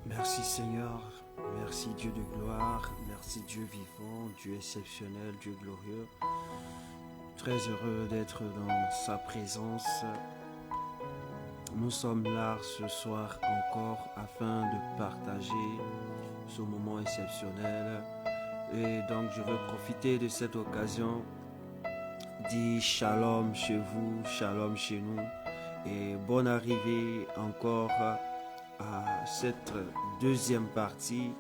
Merci Seigneur, merci Dieu de gloire, merci Dieu vivant, Dieu exceptionnel, Dieu glorieux. Très heureux d'être dans sa présence. Nous sommes là ce soir encore afin de partager ce moment exceptionnel. Et donc je veux profiter de cette occasion, dire shalom chez vous, shalom chez nous. Et bonne arrivée encore à cette deuxième partie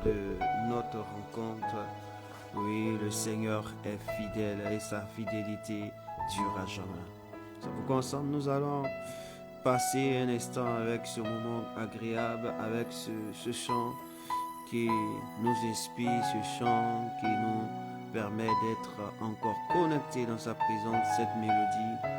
de notre rencontre. Oui, le Seigneur est fidèle et sa fidélité dure à jamais. C'est pourquoi ensemble nous allons passer un instant avec ce moment agréable, avec ce chant qui nous inspire, ce chant qui nous permet d'être encore connectés dans sa présence, cette mélodie.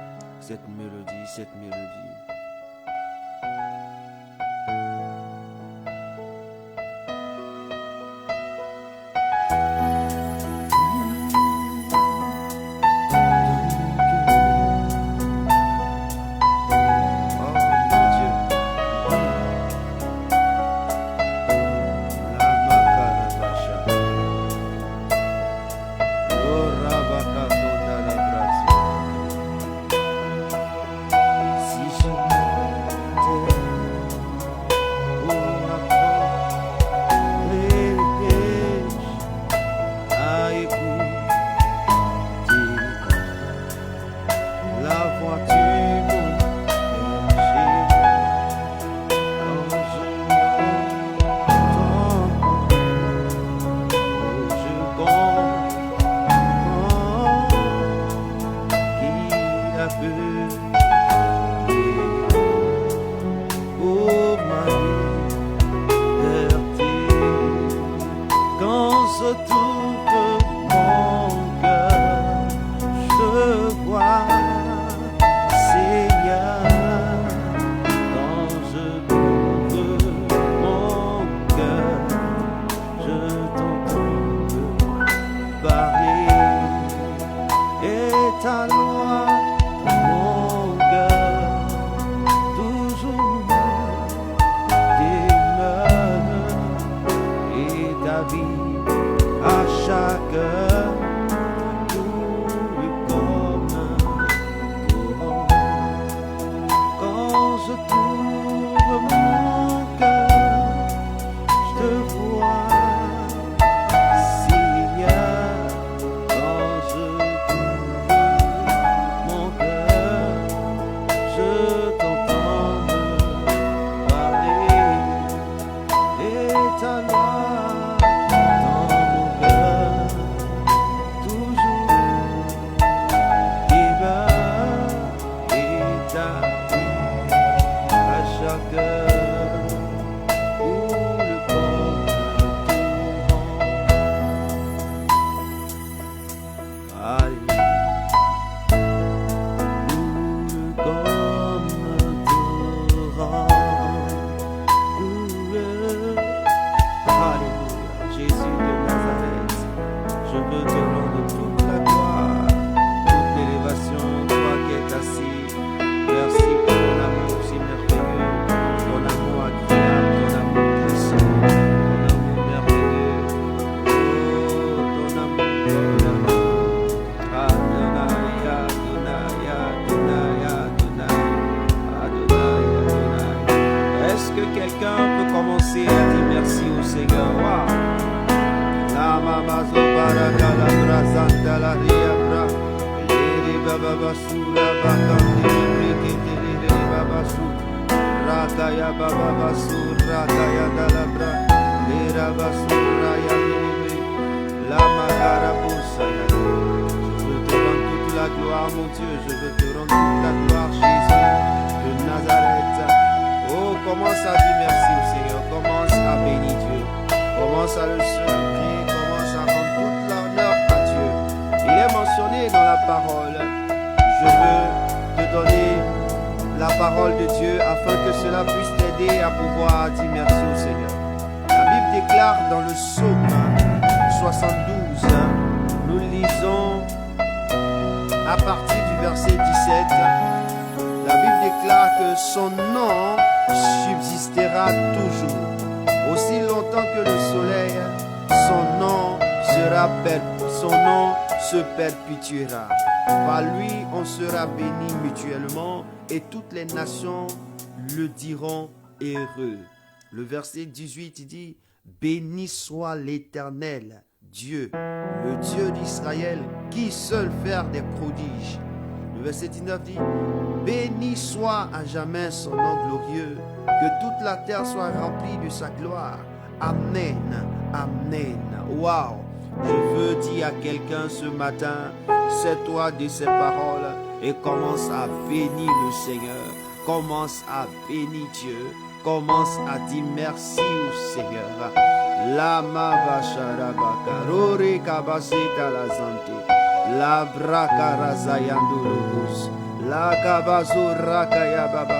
À partir du verset 17, la Bible déclare que son nom subsistera toujours. Aussi longtemps que le soleil, son nom se perpétuera. Par lui, on sera béni mutuellement et toutes les nations le diront heureux. Le verset 18 dit, béni soit l'Éternel, Dieu, le Dieu d'Israël, qui seul fait des prodiges. Le verset 19 dit, béni soit à jamais son nom glorieux, que toute la terre soit remplie de sa gloire. Amen, amen. Wow! Je veux dire à quelqu'un ce matin, sais-toi de ces paroles et commence à bénir le Seigneur. Commence à bénir Dieu. Commence à dire merci au Seigneur. La mabasharabaka, rore kabaseta la zante, la brakarazayandulubus, la kabazuraka baba.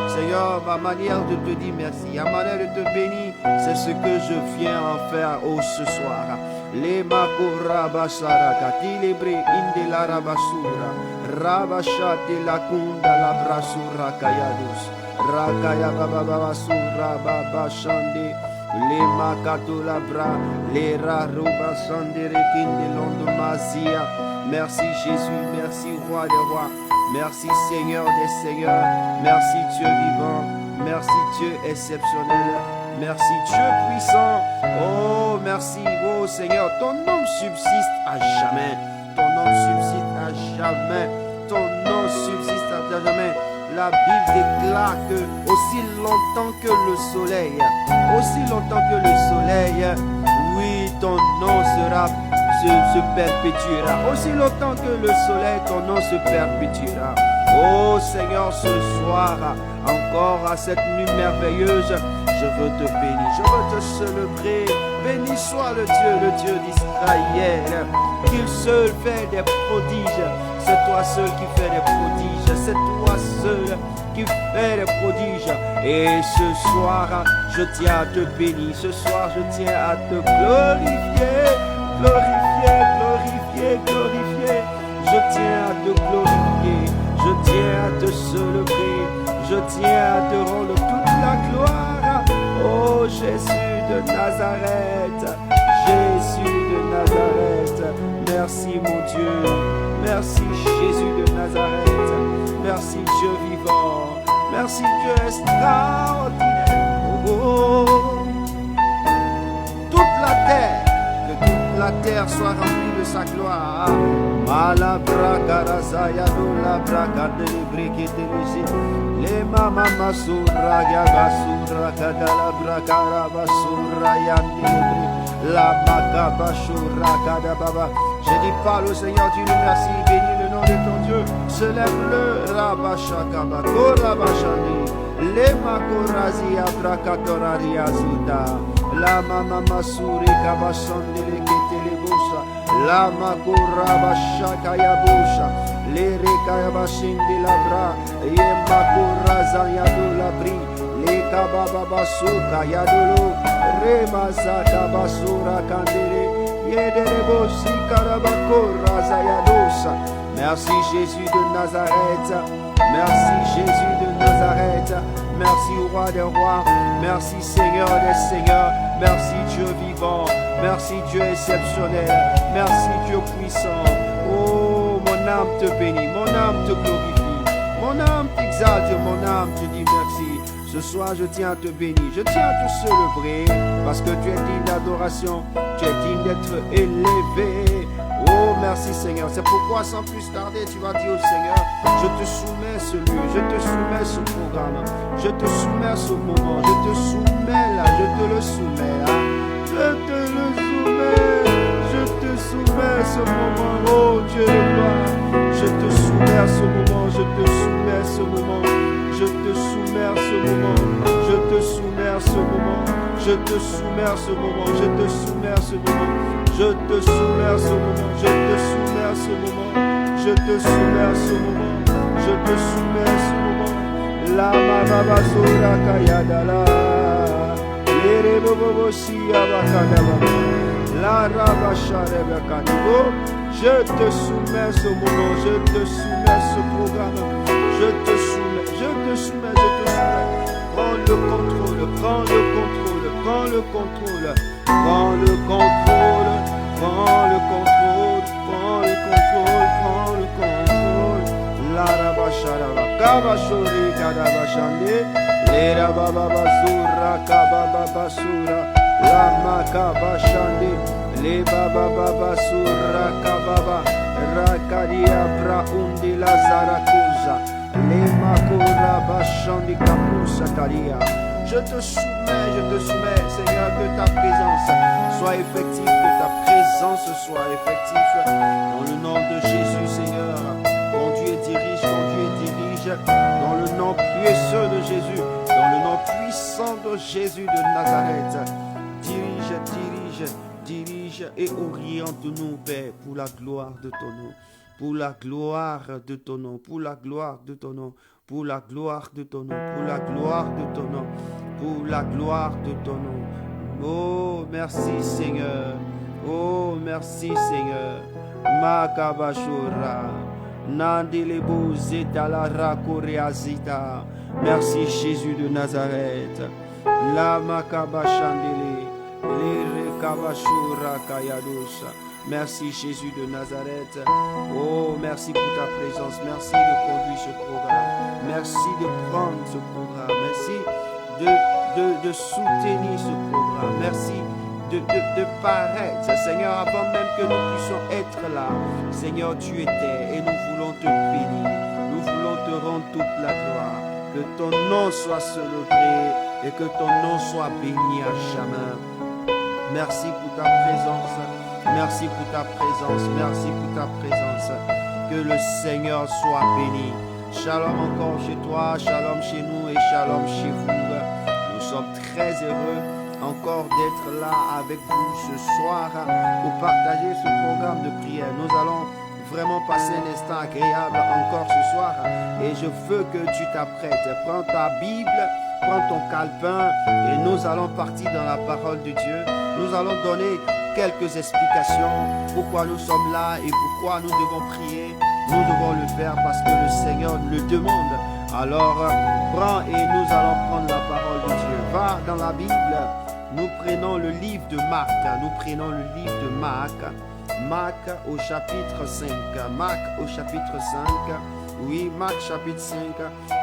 Seigneur, ma manière de te dire merci, ma manière de te bénir, c'est ce que je viens en faire ce soir. Les makorabasaraka, tilebre inde la rabasura, rabashate la kunda la brasura kayadus, rakaya baba sura baba shande, les makato la bra, les raroba shande rekinde londo mazia. Merci Jésus, merci Roi des Rois, merci Seigneur des Seigneurs, merci Dieu vivant, merci Dieu exceptionnel. Merci Dieu puissant. Oh, merci, oh Seigneur. Ton nom subsiste à jamais. Ton nom subsiste à jamais. Ton nom subsiste à jamais. La Bible déclare que aussi longtemps que le soleil, oui, ton nom se perpétuera. Aussi longtemps que le soleil, ton nom se perpétuera. Oh Seigneur, ce soir, encore à cette nuit merveilleuse, je veux te bénir, je veux te célébrer. Béni soit le Dieu d'Israël, qu'il seul fait des prodiges. C'est toi seul qui fais des prodiges. C'est toi seul qui fais des prodiges. Et ce soir, je tiens à te bénir. Ce soir, je tiens à te glorifier. Glorifier. Je tiens à te glorifier. Je tiens à te célébrer. Je tiens à te rendre toute la gloire. Oh Jésus de Nazareth, merci mon Dieu, merci Jésus de Nazareth, merci Dieu vivant, merci Dieu extraordinaire. Oh, toute la terre, que toute la terre soit remplie de sa gloire. Les mama masura ya basura kadala brakara basura yandibri la maka basura kadababa. Je dis parle au Seigneur, dis nous merci, bénis le nom de ton Dieu. Célèbre-le rabashaka bakora bashani le makorazi abrakatorari azuta la mama masuri kabasandele ketele busha la makora bashaka yabusha le rekaya bashindi labra ye makora zayadu labri le kababa basuka yadulu remazaka basura kandere yedere karabakora zayadosa. Merci Jésus de Nazareth, merci Jésus de Nazareth, merci Roi des Rois, merci Seigneur des Seigneurs, merci Dieu vivant, merci Dieu exceptionnel, merci Dieu puissant. Oh, mon âme te bénit, mon âme te glorifie, mon âme t'exalte, mon âme te dit merci. Ce soir, je tiens à te bénir, je tiens à te célébrer, parce que tu es digne d'adoration, tu es digne d'être élevé. Oh, merci Seigneur. C'est pourquoi, sans plus tarder, tu vas dire au Seigneur, je te soumets ce lieu, je te soumets ce programme, je te soumets ce moment, je te soumets là, je te le soumets là, je te le soumets, je te soumets ce moment, oh Dieu de gloire, je te soumets à ce moment, je te soumets à ce moment. Je te soumets à ce moment, je te soumets à ce moment, je te soumets à ce moment, je te soumets à ce moment, je te soumets à ce moment, je te soumets à ce moment, je te soumets à ce moment, je te soumets à ce moment. La mama basura kayadala, lere bobo siya bakadaba, la rabashare bakadibo. Je te soumets ce moment, je te soumets ce programme, je te soumets, je te soumets, je te soumets. Oh contrôle. Prends le contrôle. Prends le contrôle. Prends le contrôle. Prends le contrôle. La rabasharaba. Kabashori kadabashande. Le rabababasura kabababasura. La makabashande. Le babababasura kababa. Rakadia braundi la zarakuza. Le makura bashandi kapusa karia. Je te soumets, Seigneur, que ta présence soit effective, que ta présence soit effective. Dans le nom de Jésus, Seigneur, conduis et dirige, dans le nom puissant de Jésus, dans le nom puissant de Jésus de Nazareth. Dirige et oriente-nous, Père, pour la gloire de ton nom. Pour la gloire de ton nom, pour la gloire de ton nom, pour la gloire de ton nom, pour la gloire de ton nom, pour la gloire de ton nom. Oh, merci Seigneur. Oh, merci Seigneur. Makabashura. Nandelebo Zetalara Koreazita. Merci Jésus de Nazareth. La Makabashandele. Le Rekabashura Kayadosa. Merci Jésus de Nazareth. Oh, merci pour ta présence. Merci de conduire ce programme. Merci de prendre ce programme. Merci de soutenir ce programme. Merci de paraître. Seigneur, avant même que nous puissions être là, Seigneur, tu étais et nous voulons te bénir. Nous voulons te rendre toute la gloire. Que ton nom soit célébré et que ton nom soit béni à jamais. Merci pour ta présence. Merci pour ta présence, merci pour ta présence. Que le Seigneur soit béni. Shalom encore chez toi, shalom chez nous et shalom chez vous. Nous sommes très heureux encore d'être là avec vous ce soir pour partager ce programme de prière. Nous allons vraiment passer un instant agréable encore ce soir et je veux que tu t'apprêtes. Prends ta Bible, prends ton calepin et nous allons partir dans la parole de Dieu. Nous allons donner quelques explications pourquoi nous sommes là et pourquoi nous devons prier. Nous devons le faire parce que le Seigneur le demande. Alors prends et nous allons prendre la parole de Dieu. Va dans la Bible. Nous prenons le livre de Marc. Nous prenons le livre de Marc. Marc au chapitre 5. Marc au chapitre 5. Oui, Marc chapitre 5.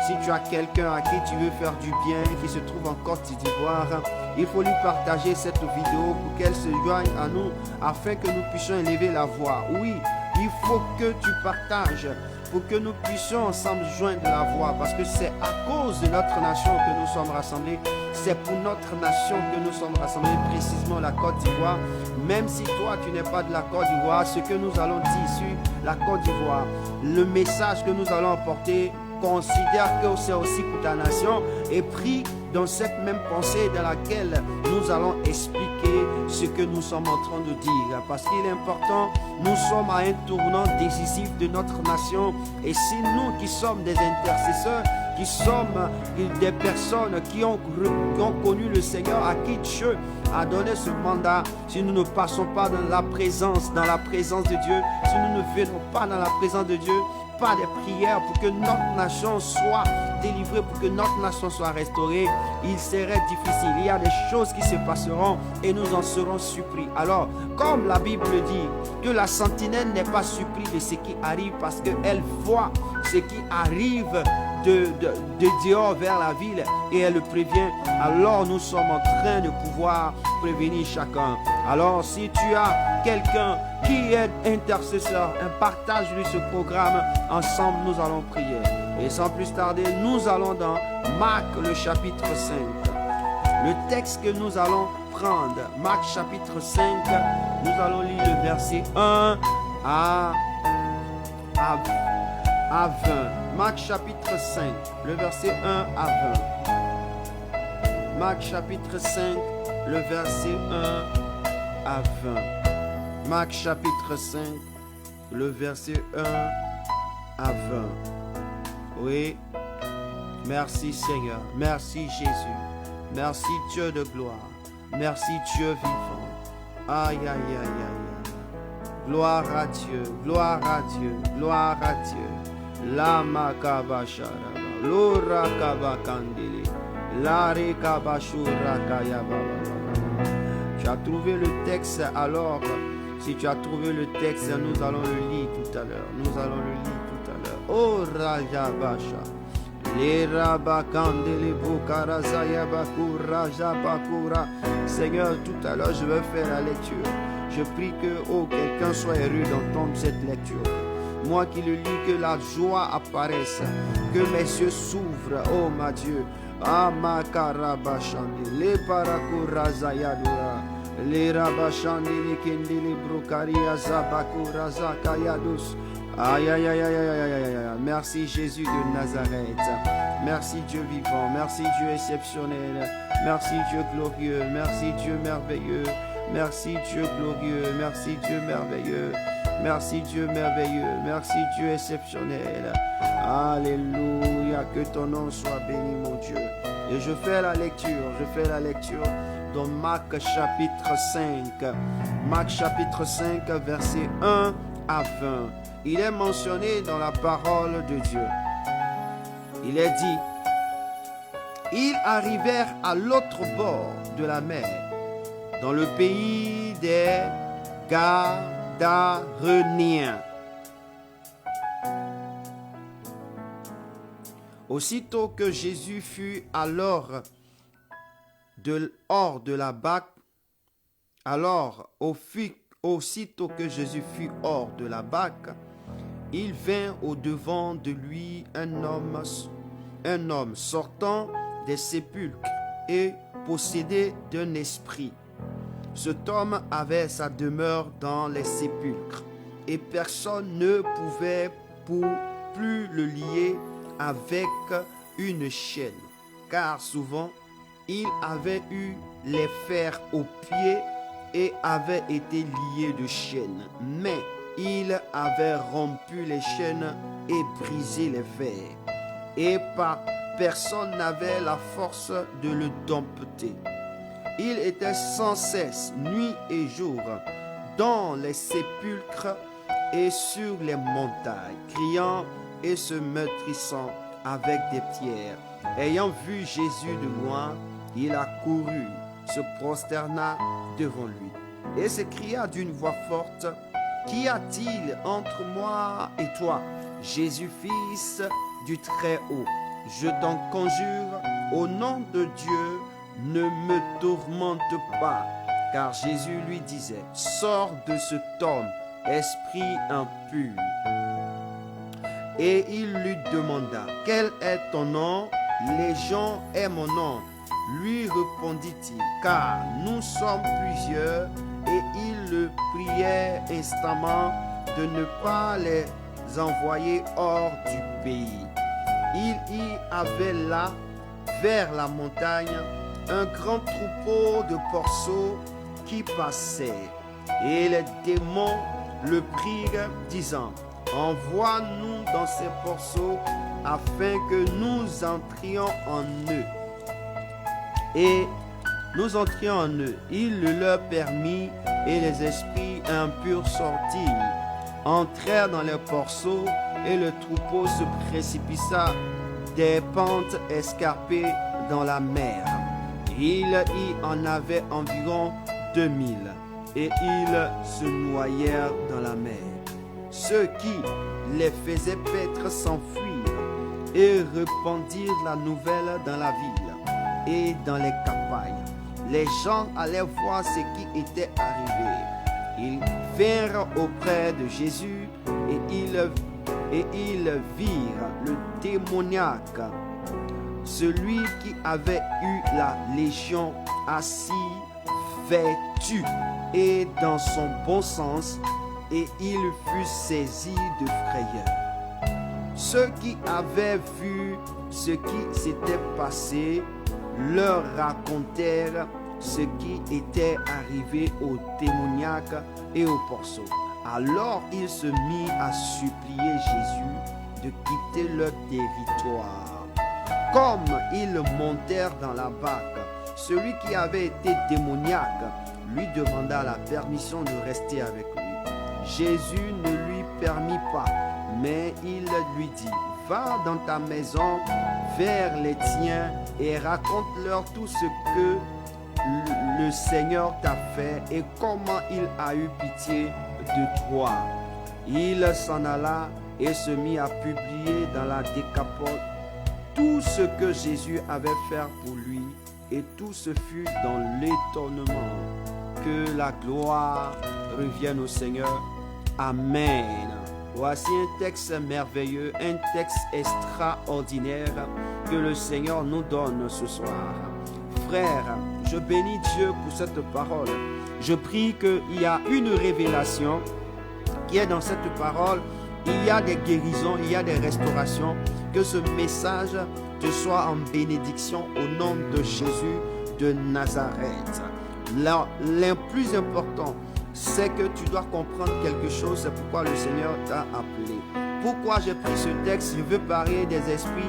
Si tu as quelqu'un à qui tu veux faire du bien, qui se trouve en Côte d'Ivoire, il faut lui partager cette vidéo pour qu'elle se joigne à nous afin que nous puissions élever la voix. Oui, il faut que tu partages pour que nous puissions ensemble joindre la voix parce que c'est à cause de notre nation que nous sommes rassemblés. C'est pour notre nation que nous sommes rassemblés, précisément la Côte d'Ivoire. Même si toi, tu n'es pas de la Côte d'Ivoire, ce que nous allons dire sur la Côte d'Ivoire, le message que nous allons apporter, considère que c'est aussi pour ta nation et prie dans cette même pensée dans laquelle nous allons expliquer ce que nous sommes en train de dire. Parce qu'il est important, nous sommes à un tournant décisif de notre nation et c'est nous qui sommes des intercesseurs, qui sommes des personnes qui ont connu le Seigneur, à qui Dieu a donné ce mandat. Si nous ne passons pas dans la présence de Dieu, si nous ne venons pas dans la présence de Dieu, pas des prières pour que notre nation soit délivrée, pour que notre nation soit restaurée, il serait difficile. Il y a des choses qui se passeront et nous en serons surpris. Alors, comme la Bible dit que la sentinelle n'est pas surprise de ce qui arrive parce qu'elle voit ce qui arrive de dehors vers la ville et elle le prévient, alors nous sommes en train de pouvoir prévenir chacun. Alors si tu as quelqu'un qui est intercesseur, partage-lui ce programme, ensemble nous allons prier. Et sans plus tarder, nous allons dans Marc le chapitre 5. Le texte que nous allons prendre, Marc chapitre 5, nous allons lire le verset 1 à 20. Marc chapitre 5, le verset 1 à 20. Marc chapitre 5, le verset 1 à 20. Marc chapitre 5, le verset 1 à 20. Oui, merci Seigneur, merci Jésus, merci Dieu de gloire, merci Dieu vivant. Aïe, aïe, aïe, aïe. Gloire à Dieu, gloire à Dieu, gloire à Dieu. La makabashara, l'ora kabakandili, la rekabashura kayababa. Tu as trouvé le texte, alors si tu as trouvé le texte, nous allons le lire tout à l'heure. Nous allons le lire tout à l'heure. Oh Raja Basha. Les Rabakandele Bukarazaya Bakura Jabakura. Seigneur, tout à l'heure je vais faire la lecture. Je prie que quelqu'un soit heureux d'entendre cette lecture. Moi qui le lis, que la joie apparaisse, que mes yeux s'ouvrent, oh ma Dieu. Amakarabashandi, les Parakurazayadura, les Rabashandi, les Kendele Brukaria Zabakura Zakayadus. Aïe, aïe, aïe, aïe, aïe, aïe, aïe, aïe. Merci Jésus de Nazareth. Merci Dieu vivant. Merci Dieu exceptionnel. Merci Dieu glorieux. Merci Dieu merveilleux. Merci Dieu glorieux. Merci Dieu merveilleux. Merci Dieu merveilleux. Merci Dieu exceptionnel. Alléluia. Que ton nom soit béni, mon Dieu. Et je fais la lecture. Je fais la lecture dans Marc chapitre 5. Marc chapitre 5, verset 1 à 20. Il est mentionné dans la parole de Dieu. Il est dit, ils arrivèrent à l'autre bord de la mer, dans le pays des Gadaréniens. Aussitôt que Jésus fut hors de la barque, aussitôt que Jésus fut hors de la barque, il vint au-devant de lui un homme sortant des sépulcres et possédé d'un esprit. Cet homme avait sa demeure dans les sépulcres et personne ne pouvait plus le lier avec une chaîne, car souvent il avait eu les fers aux pieds et avait été lié de chaînes, mais il avait rompu les chaînes et brisé les fers, et personne n'avait la force de le dompter. Il était sans cesse, nuit et jour, dans les sépulcres et sur les montagnes, criant et se meurtrissant avec des pierres. Ayant vu Jésus de loin, il accourut, se prosterna devant lui et s'écria d'une voix forte, « Qu'y a-t-il entre moi et toi, Jésus, fils du Très-Haut? Je t'en conjure, au nom de Dieu, ne me tourmente pas. » Car Jésus lui disait, « Sors de cet homme, esprit impur. » Et il lui demanda, « Quel est ton nom? » « Légion est mon nom. » Lui répondit-il, « Car nous sommes plusieurs. » Et il le priait instamment de ne pas les envoyer hors du pays. Il y avait là, vers la montagne, un grand troupeau de porceaux qui passait. Et les démons le prirent, disant, « Envoie-nous dans ces porceaux, afin que nous entrions en eux. » Et nous entrions en eux. Il le leur permit, et les esprits impurs sortirent, entrèrent dans les porceaux, et le troupeau se précipita des pentes escarpées dans la mer. Il y en avait environ 2000, et ils se noyèrent dans la mer. Ceux qui les faisaient paître s'enfuirent et répandirent la nouvelle dans la ville et dans les campagnes. Les gens allaient voir ce qui était arrivé. Ils vinrent auprès de Jésus et ils virent le démoniaque, celui qui avait eu la légion, assis, vêtu et dans son bon sens, et il fut saisi de frayeur. Ceux qui avaient vu ce qui s'était passé leur racontèrent ce qui était arrivé au démoniaque et au porceau. Alors il se mit à supplier Jésus de quitter leur territoire. Comme ils montèrent dans la barque, celui qui avait été démoniaque lui demanda la permission de rester avec lui. Jésus ne lui permit pas, mais il lui dit, « Va dans ta maison vers les tiens et raconte-leur tout ce que le Seigneur t'a fait et comment il a eu pitié de toi. Il s'en alla et se mit à publier dans la Décapole tout ce que Jésus avait fait pour lui, et tout se fut dans l'étonnement. Que la gloire revienne au Seigneur. Amen. Voici un texte merveilleux, un texte extraordinaire que le Seigneur nous donne ce soir. Frères, je bénis Dieu pour cette parole. Je prie qu'il y a une révélation qui est dans cette parole. Il y a des guérisons, il y a des restaurations. Que ce message te soit en bénédiction au nom de Jésus de Nazareth. Le plus important, c'est que tu dois comprendre quelque chose. C'est pourquoi le Seigneur t'a appelé. Pourquoi j'ai pris ce texte? Je veux parler des esprits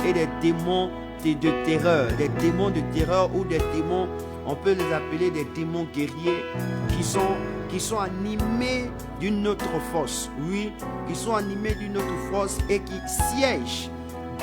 et des démons de terreur. Des démons de terreur ou des démons, on peut les appeler des démons guerriers qui sont animés d'une autre force. Oui, qui sont animés d'une autre force et qui siègent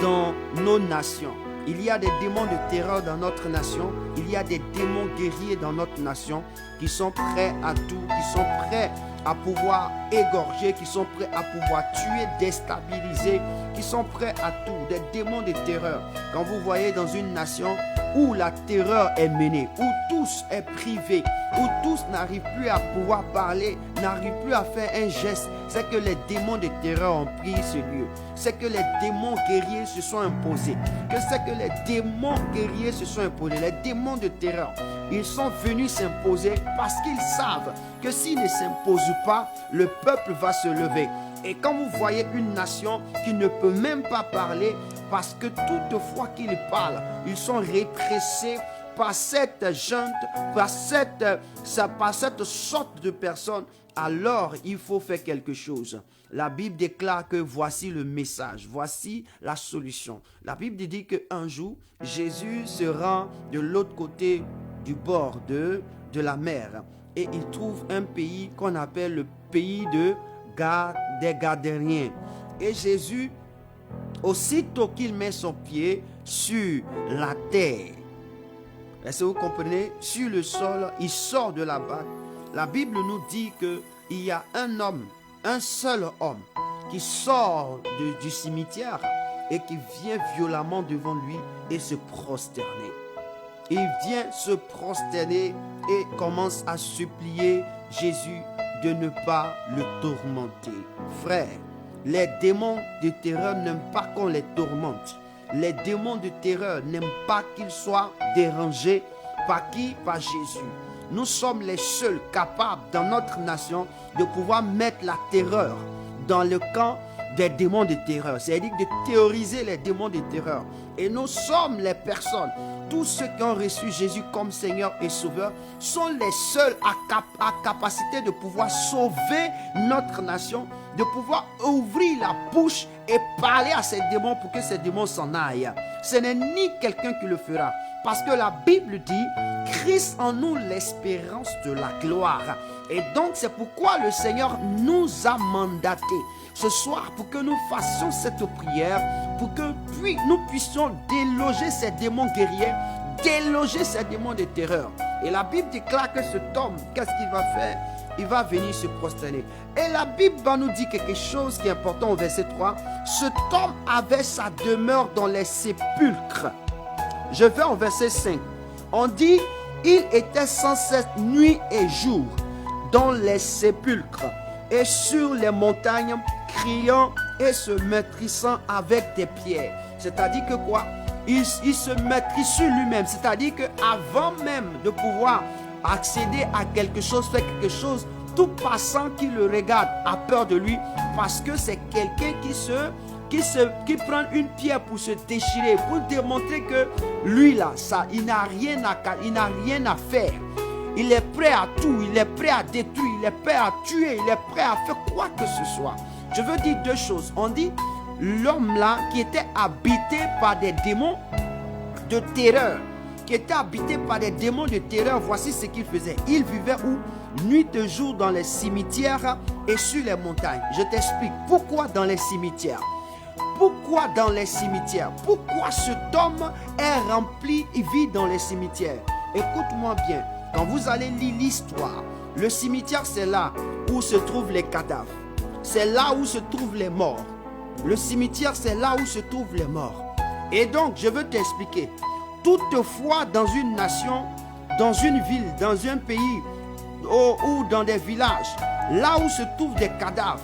dans nos nations. Il y a des démons de terreur dans notre nation. Il y a des démons guerriers dans notre nation qui sont prêts à tout, qui sont prêts à pouvoir égorger, qui sont prêts à pouvoir tuer, déstabiliser, qui sont prêts à tout. Des démons de terreur. Quand vous voyez dans une nation où la terreur est menée, où tous est privé, où tous n'arrivent plus à pouvoir parler, n'arrivent plus à faire un geste, c'est que les démons de terreur ont pris ce lieu. C'est que les démons guerriers se sont imposés. Que c'est que les démons guerriers se sont imposés. Les démons de terreur, ils sont venus s'imposer parce qu'ils savent que s'ils ne s'imposent pas, le peuple va se lever. Et quand vous voyez une nation qui ne peut même pas parler parce que toutefois qu'ils parlent, ils sont répressés par cette junte, par cette sorte de personnes, alors il faut faire quelque chose. La Bible déclare que voici le message, voici la solution. La Bible dit qu'un jour, Jésus se rend de l'autre côté du bord de la mer et il trouve un pays qu'on appelle le pays des Gadariens. Et Jésus, aussitôt qu'il met son pied sur la terre, est-ce que vous comprenez? Sur le sol, il sort de la barque. La Bible nous dit qu'il y a un homme, un seul homme, qui sort du cimetière et qui vient violemment devant lui et se prosterner. Il vient se prosterner et commence à supplier Jésus de ne pas le tourmenter. Frère, les démons de terreur n'aiment pas qu'on les tourmente. Les démons de terreur n'aiment pas qu'ils soient dérangés. Par qui? Par Jésus. Nous sommes les seuls capables dans notre nation de pouvoir mettre la terreur dans le camp des démons de terreur. C'est-à-dire de théoriser les démons de terreur. Et nous sommes les personnes, tous ceux qui ont reçu Jésus comme Seigneur et Sauveur, sont les seuls à capacité de pouvoir sauver notre nation, de pouvoir ouvrir la bouche et parler à ces démons pour que ces démons s'en aillent. Ce n'est ni quelqu'un qui le fera. Parce que la Bible dit, Christ en nous l'espérance de la gloire. Et donc c'est pourquoi le Seigneur nous a mandatés ce soir pour que nous fassions cette prière, pour que nous puissions déloger ces démons guerriers, déloger ces démons de terreur. Et la Bible déclare que cet homme, qu'est-ce qu'il va faire? Il va venir se prosterner. Et la Bible va nous dire quelque chose qui est important au verset 3. Cet homme avait sa demeure dans les sépulcres. Je vais au verset 5. On dit, il était sans cesse nuit et jour dans les sépulcres et sur les montagnes, criant et se maîtrisant avec des pierres. C'est-à-dire que quoi? Il se maîtrise sur lui-même. C'est-à-dire qu'avant même de pouvoir accéder à quelque chose, faire quelque chose, tout passant qui le regarde a peur de lui parce que c'est quelqu'un qui prend une pierre pour se déchirer, pour démontrer que lui là, il n'a rien à faire. Il est prêt à tout, il est prêt à détruire, il est prêt à tuer, il est prêt à faire quoi que ce soit. Je veux dire deux choses. On dit l'homme là qui était habité par des démons de terreur, qui était habité par des démons de terreur, voici ce qu'il faisait. Il vivait où? Nuit et jour dans les cimetières et sur les montagnes. Je t'explique pourquoi dans les cimetières. Pourquoi dans les cimetières? Pourquoi cet homme est rempli, il vit dans les cimetières? écoute-moi bien, quand vous allez lire l'histoire, le cimetière, c'est là où se trouvent les cadavres. C'est là où se trouvent les morts. Le cimetière, c'est là où se trouvent les morts. Et donc, je veux t'expliquer. Toutefois, dans une nation, dans une ville, dans un pays ou dans des villages, là où se trouvent des cadavres,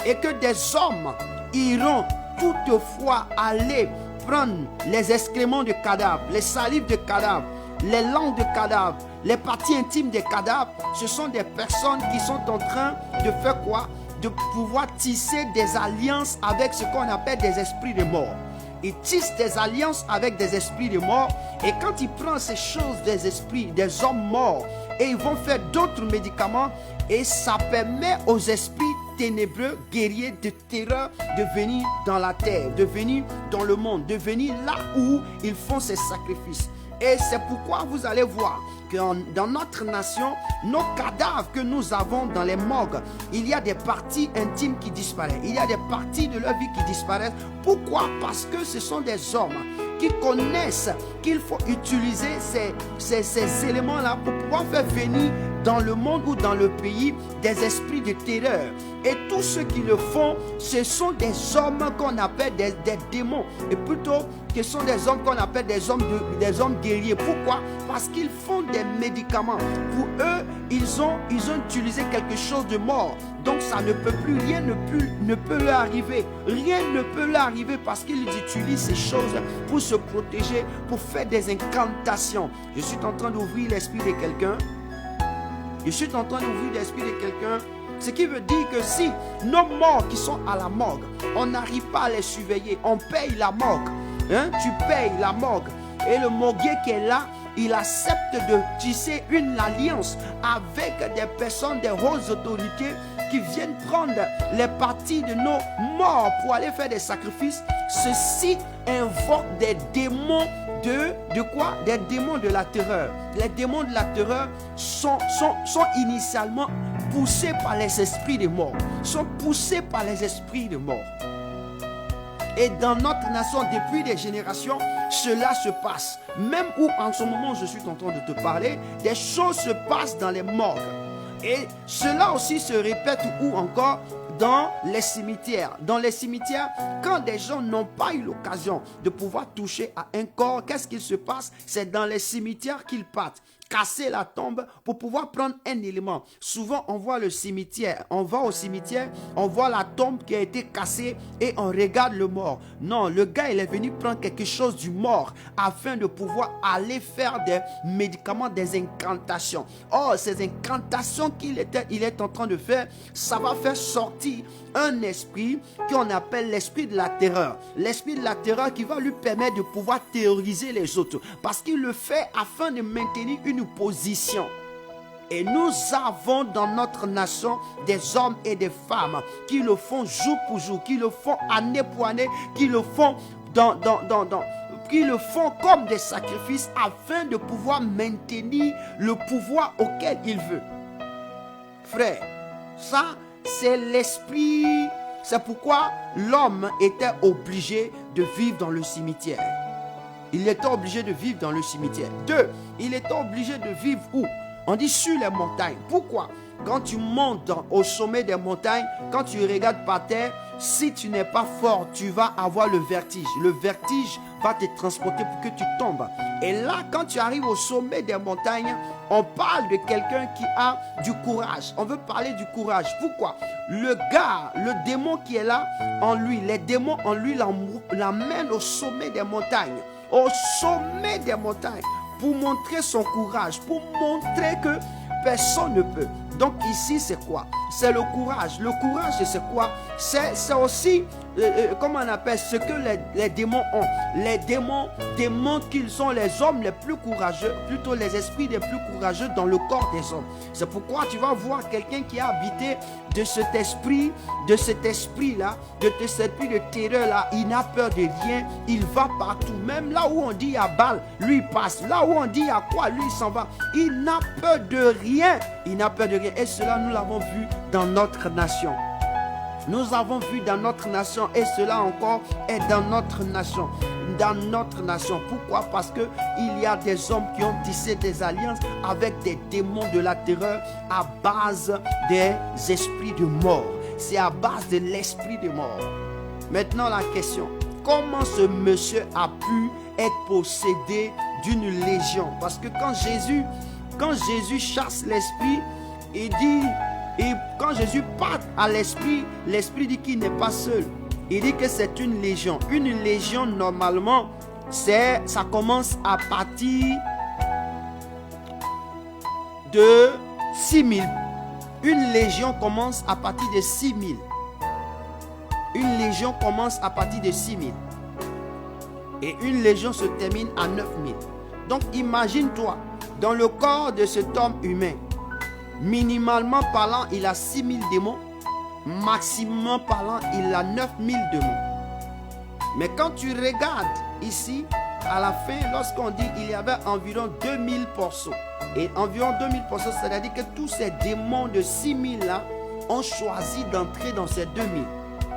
et que des hommes iront toutefois aller prendre les excréments de cadavres, les salives de cadavres, les langues de cadavres, les parties intimes des cadavres, ce sont des personnes qui sont en train de faire quoi? De pouvoir tisser des alliances avec ce qu'on appelle des esprits de mort. Ils tissent des alliances avec des esprits de mort, et quand ils prennent ces choses des esprits, des hommes morts, et ils vont faire d'autres médicaments, et ça permet aux esprits ténébreux, guerriers de terreur, de venir dans la terre, de venir dans le monde, de venir là où ils font ces sacrifices. Et c'est pourquoi vous allez voir que dans notre nation, nos cadavres que nous avons dans les morgues, il y a des parties intimes qui disparaissent. Il y a des parties de leur vie qui disparaissent. Pourquoi? Parce que ce sont des hommes qui connaissent qu'il faut utiliser ces éléments-là pour pouvoir faire venir dans le monde ou dans le pays des esprits de terreur. Et tous ceux qui le font, ce sont des hommes qu'on appelle des démons. Et plutôt, ce sont des hommes qu'on appelle des hommes guerriers. Pourquoi? Parce qu'ils font des médicaments. Pour eux, ils ont utilisé quelque chose de mort. Donc ça ne peut plus, rien ne peut leur arriver. Rien ne peut leur arriver parce qu'ils utilisent ces choses pour se protéger, pour faire des incantations. Je suis en train d'ouvrir l'esprit de quelqu'un. Je suis en train d'ouvrir l'esprit de quelqu'un. Ce qui veut dire que si nos morts qui sont à la morgue, on n'arrive pas à les surveiller, on paye la morgue. Tu payes la morgue. Et le morguier qui est là, il accepte de tisser une alliance avec des personnes, des hautes autorités qui viennent prendre les parties de nos morts pour aller faire des sacrifices. Ceci invoque des démons de quoi? Des démons de la terreur. Les démons de la terreur sont initialement poussés par les esprits de mort. Sont poussés par les esprits de mort. Et dans notre nation, depuis des générations, cela se passe. Même où en ce moment je suis en train de te parler, des choses se passent dans les morgues. Et cela aussi se répète où encore? Dans les cimetières. Dans les cimetières, quand des gens n'ont pas eu l'occasion de pouvoir toucher à un corps, qu'est-ce qu'il se passe? C'est dans les cimetières qu'ils partent. Casser la tombe pour pouvoir prendre un élément. Souvent, on voit le cimetière. On va au cimetière, on voit la tombe qui a été cassée et on regarde le mort. Non, le gars, il est venu prendre quelque chose du mort afin de pouvoir aller faire des médicaments, des incantations. Or, ces incantations qu'il est en train de faire, ça va faire sortir un esprit qu'on appelle l'esprit de la terreur. L'esprit de la terreur qui va lui permettre de pouvoir terroriser les autres. Parce qu'il le fait afin de maintenir une position. Et nous avons dans notre nation des hommes et des femmes qui le font jour pour jour, qui le font année pour année, qui le font qui le font comme des sacrifices afin de pouvoir maintenir le pouvoir auquel il veut. Frère, ça c'est l'esprit. C'est pourquoi l'homme était obligé de vivre dans le cimetière. Il était obligé de vivre dans le cimetière. 2, il était obligé de vivre où? On dit sur les montagnes. Pourquoi? Quand tu montes au sommet des montagnes, quand tu regardes par terre, si tu n'es pas fort, tu vas avoir le vertige. Le vertige va te transporter pour que tu tombes. Et là, quand tu arrives au sommet des montagnes, on parle de quelqu'un qui a du courage. On veut parler du courage. Pourquoi? Le gars, le démon qui est là, en lui, les démons en lui l'emmènent au sommet des montagnes. Au sommet des montagnes. Pour montrer son courage. Pour montrer que personne ne peut. Donc ici, c'est quoi? C'est le courage. Le courage, c'est quoi? C'est aussi, comment on appelle, ce que les démons ont. Les démons démontrent qu'ils sont les hommes les plus courageux, plutôt les esprits les plus courageux dans le corps des hommes. C'est pourquoi tu vas voir quelqu'un qui a habité de cet esprit-là, de cet esprit de terreur-là. Il n'a peur de rien. Il va partout. Même là où on dit il y a balle, lui il passe. Là où on dit il y a quoi, lui il s'en va. Il n'a peur de rien. Il n'a peur de rien. Et cela, nous l'avons vu dans notre nation. Nous avons vu dans notre nation, et cela encore est dans notre nation. dans notre nation. Pourquoi? Parce que il y a des hommes qui ont tissé des alliances avec des démons de la terreur à base des esprits de mort. C'est à base de l'esprit de mort. Maintenant la question, comment ce monsieur a pu être possédé d'une légion? Parce que quand Jésus chasse l'esprit, il dit, et quand Jésus parle à l'esprit, l'esprit dit qu'il n'est pas seul. Il dit que c'est une légion. Une légion, normalement, ça commence à partir de 6000. Une légion commence à partir de 6000. Une légion commence à partir de 6000. Et une légion se termine à 9000. Donc imagine-toi, dans le corps de cet homme humain, minimalement parlant, il a 6000 démons. Maximum parlant, il a 9000 démons. Mais quand tu regardes ici, à la fin, lorsqu'on dit il y avait environ 2000 porceaux. Et environ 2000 porceaux, c'est-à-dire que tous ces démons de 6000 là ont choisi d'entrer dans ces 2000.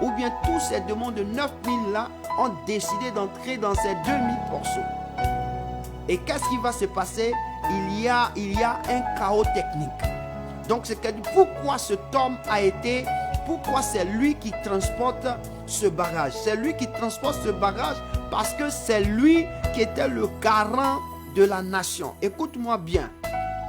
Ou bien tous ces démons de 9000 là ont décidé d'entrer dans ces 2000 porceaux. Et qu'est-ce qui va se passer? Il y a un chaos technique. Donc c'est pourquoi cet homme a été, pourquoi c'est lui qui transporte ce bagage. C'est lui qui transporte ce bagage parce que c'est lui qui était le garant de la nation. Écoute-moi bien.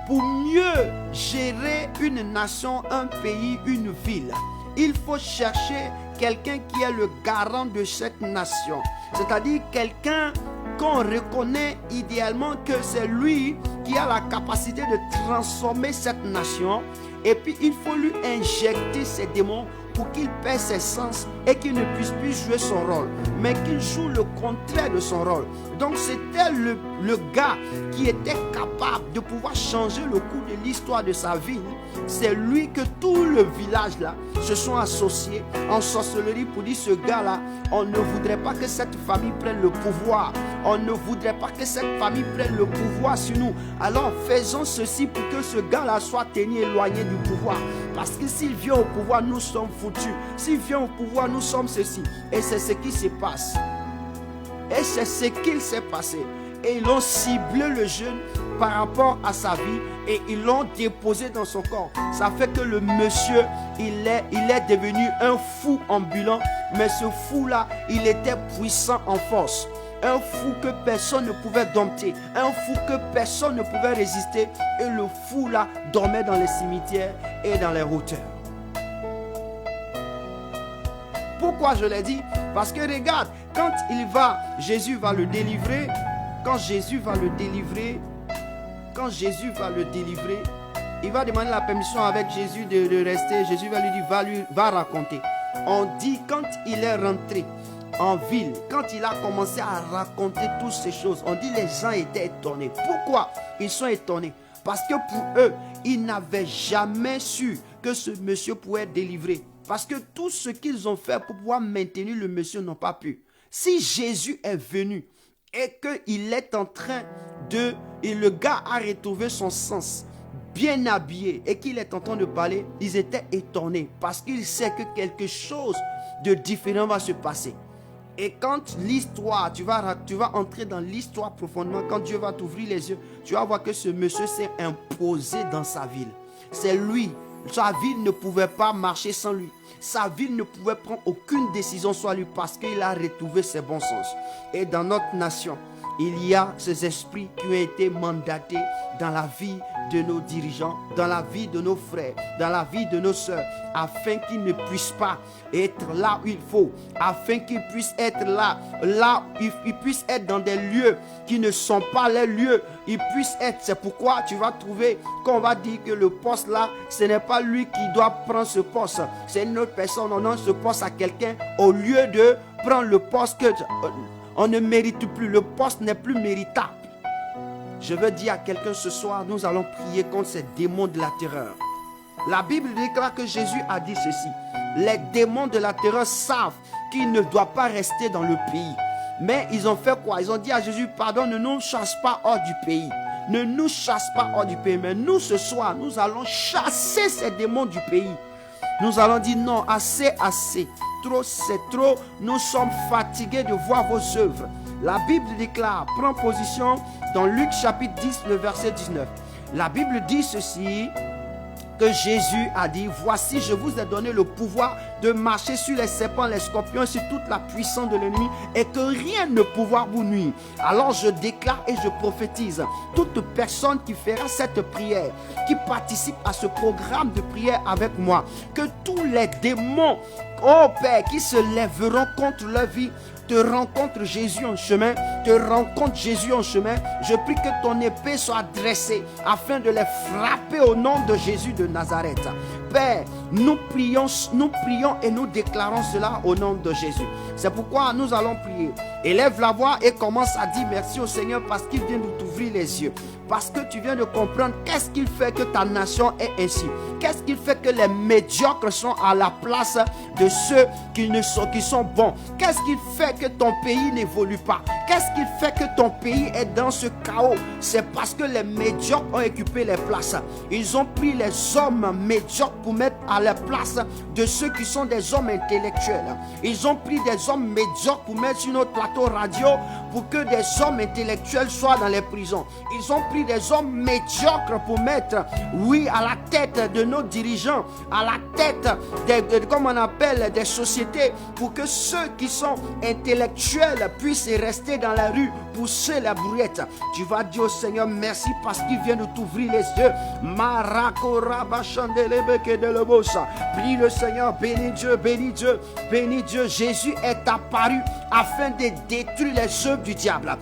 Pour mieux gérer une nation, un pays, une ville, il faut chercher quelqu'un qui est le garant de cette nation. C'est-à-dire quelqu'un qu'on reconnaît idéalement que c'est lui qui a la capacité de transformer cette nation. Et puis il faut lui injecter ses démons pour qu'il perde ses sens et qu'il ne puisse plus jouer son rôle, mais qu'il joue le contraire de son rôle. Donc c'était le gars qui était capable de pouvoir changer le cours de l'histoire de sa ville. C'est lui que tout le village là se sont associés en sorcellerie pour dire ce gars là, on ne voudrait pas que cette famille prenne le pouvoir. On ne voudrait pas que cette famille prenne le pouvoir sur nous. Alors faisons ceci pour que ce gars là soit tenu éloigné du pouvoir. Parce que s'il vient au pouvoir, nous sommes foutus. S'il vient au pouvoir, nous sommes ceci. Et c'est ce qui se passe. Et c'est ce qu'il s'est passé. Et ils ont ciblé le jeune par rapport à sa vie et ils l'ont déposé dans son corps. Ça fait que le monsieur, il est devenu un fou ambulant. Mais ce fou-là, il était puissant en force. Un fou que personne ne pouvait dompter. Un fou que personne ne pouvait résister. Et le fou-là dormait dans les cimetières et dans les hauteurs. Pourquoi je l'ai dit? Parce que regarde, quand Jésus va le délivrer. Quand Jésus va le délivrer, il va demander la permission avec Jésus de rester. Jésus va lui dire, va raconter. On dit quand il est rentré en ville, quand il a commencé à raconter toutes ces choses, on dit les gens étaient étonnés. Pourquoi ils sont étonnés? Parce que pour eux, ils n'avaient jamais su que ce monsieur pouvait être délivré. Parce que tout ce qu'ils ont fait pour pouvoir maintenir le monsieur n'ont pas pu. Si Jésus est venu et qu'il est en train et le gars a retrouvé son sens, bien habillé, et qu'il est en train de parler, ils étaient étonnés parce qu'ils savent que quelque chose de différent va se passer. Et quand l'histoire, tu vas entrer dans l'histoire profondément, quand Dieu va t'ouvrir les yeux, tu vas voir que ce monsieur s'est imposé dans sa ville. C'est lui. Sa ville ne pouvait pas marcher sans lui. Sa ville ne pouvait prendre aucune décision sans lui parce qu'il a retrouvé ses bons sens. Et dans notre nation, il y a ces esprits qui ont été mandatés dans la vie de nos dirigeants, dans la vie de nos frères, dans la vie de nos sœurs, afin qu'ils ne puissent pas être là où il faut, afin qu'ils puissent être là ils puissent être dans des lieux qui ne sont pas les lieux, ils puissent être. C'est pourquoi tu vas trouver qu'on va dire que le poste là, ce n'est pas lui qui doit prendre ce poste, c'est une autre personne, on donne ce poste à quelqu'un au lieu de prendre le poste que on ne mérite plus, le poste n'est plus méritable. Je veux dire à quelqu'un ce soir, nous allons prier contre ces démons de la terreur. La Bible déclare que Jésus a dit ceci. Les démons de la terreur savent qu'ils ne doivent pas rester dans le pays. Mais ils ont fait quoi? Ils ont dit à Jésus, pardon, ne nous chasse pas hors du pays. Ne nous chasse pas hors du pays. Mais nous ce soir, nous allons chasser ces démons du pays. Nous allons dire non, assez, assez. Trop, c'est trop. Nous sommes fatigués de voir vos œuvres. La Bible déclare, prends position dans Luc chapitre 10, le verset 19. La Bible dit ceci, que Jésus a dit, voici je vous ai donné le pouvoir de marcher sur les serpents, les scorpions et sur toute la puissance de l'ennemi et que rien ne pourra vous nuire. Alors je déclare et je prophétise, toute personne qui fera cette prière, qui participe à ce programme de prière avec moi, que tous les démons, oh Père, qui se lèveront contre leur vie, te rencontre Jésus en chemin, te rencontre Jésus en chemin. Je prie que ton épée soit dressée afin de les frapper au nom de Jésus de Nazareth. Père, nous prions et nous déclarons cela au nom de Jésus. C'est pourquoi nous allons prier. Élève la voix et commence à dire merci au Seigneur parce qu'il vient de t'ouvrir les yeux. Parce que tu viens de comprendre qu'est-ce qu'il fait que ta nation est ainsi. Qu'est-ce qu'il fait que les médiocres sont à la place de ceux qui sont bons. Qu'est-ce qu'il fait que ton pays n'évolue pas. Qu'est-ce qui fait que ton pays est dans ce chaos? C'est parce que les médiocres ont occupé les places. Ils ont pris les hommes médiocres pour mettre à la place de ceux qui sont des hommes intellectuels. Ils ont pris des hommes médiocres pour mettre sur notre plateau radio pour que des hommes intellectuels soient dans les prisons. Ils ont pris des hommes médiocres pour mettre, oui, à la tête de nos dirigeants, à la tête comme on appelle, des sociétés, pour que ceux qui sont intellectuels puissent rester dans la rue, pousser la brouette. Tu vas dire au Seigneur merci parce qu'il vient de t'ouvrir les yeux. Prie le Seigneur, bénis Dieu, bénis Dieu, bénis Dieu. Jésus est apparu afin de détruire les œuvres du diable.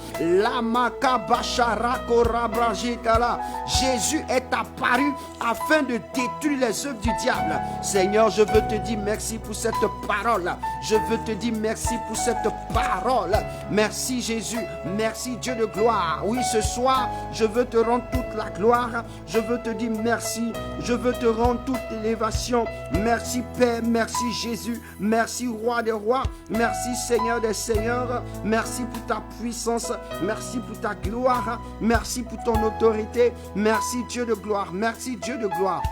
Jésus est apparu afin de détruire les œuvres du diable. Seigneur, je veux te dire merci pour cette parole. Je veux te dire merci pour cette parole. Merci Jésus, merci Dieu de gloire. Oui, ce soir, je veux te rendre toute la gloire. Je veux te dire merci. Je veux te rendre toute l'élévation. Merci Père, merci Jésus, merci Roi des rois, merci Seigneur des seigneurs. Merci pour ta puissance, merci pour ta gloire, merci pour ton autorité. Merci Dieu de gloire, merci Dieu de gloire.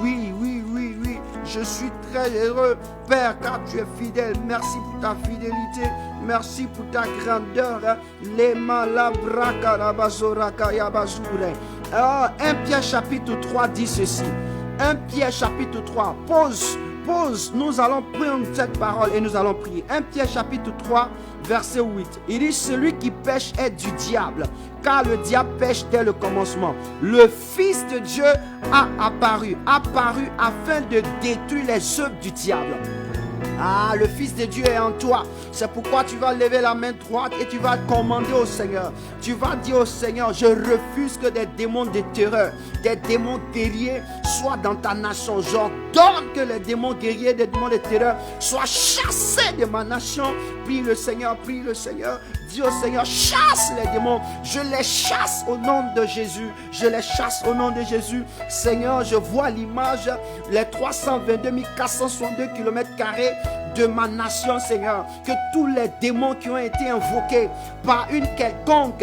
Oui, oui, oui, oui, je suis très heureux, Père, car tu es fidèle. Merci pour ta fidélité, merci pour ta grandeur. 1 Pierre chapitre 3 dit ceci. 1 Pierre chapitre 3, pause, nous allons prendre cette parole et nous allons prier. 1 Pierre chapitre 3, verset 8. Il dit, celui qui pêche est du diable, car le diable pêche dès le commencement. Le Fils de Dieu a apparu afin de détruire les œuvres du diable. Ah, le Fils de Dieu est en toi. C'est pourquoi tu vas lever la main droite et tu vas commander au Seigneur. Tu vas dire au Seigneur, je refuse que des démons de terreur, des démons guerriers soient dans ta nation. J'ordonne que les démons guerriers, des démons de terreur soient chassés de ma nation. Prie le Seigneur, prie le Seigneur. Dis au Seigneur, chasse les démons. Je les chasse au nom de Jésus. Je les chasse au nom de Jésus. Seigneur, je vois l'image, les 322 462 km² de ma nation, Seigneur. Que tous les démons qui ont été invoqués par un quelconque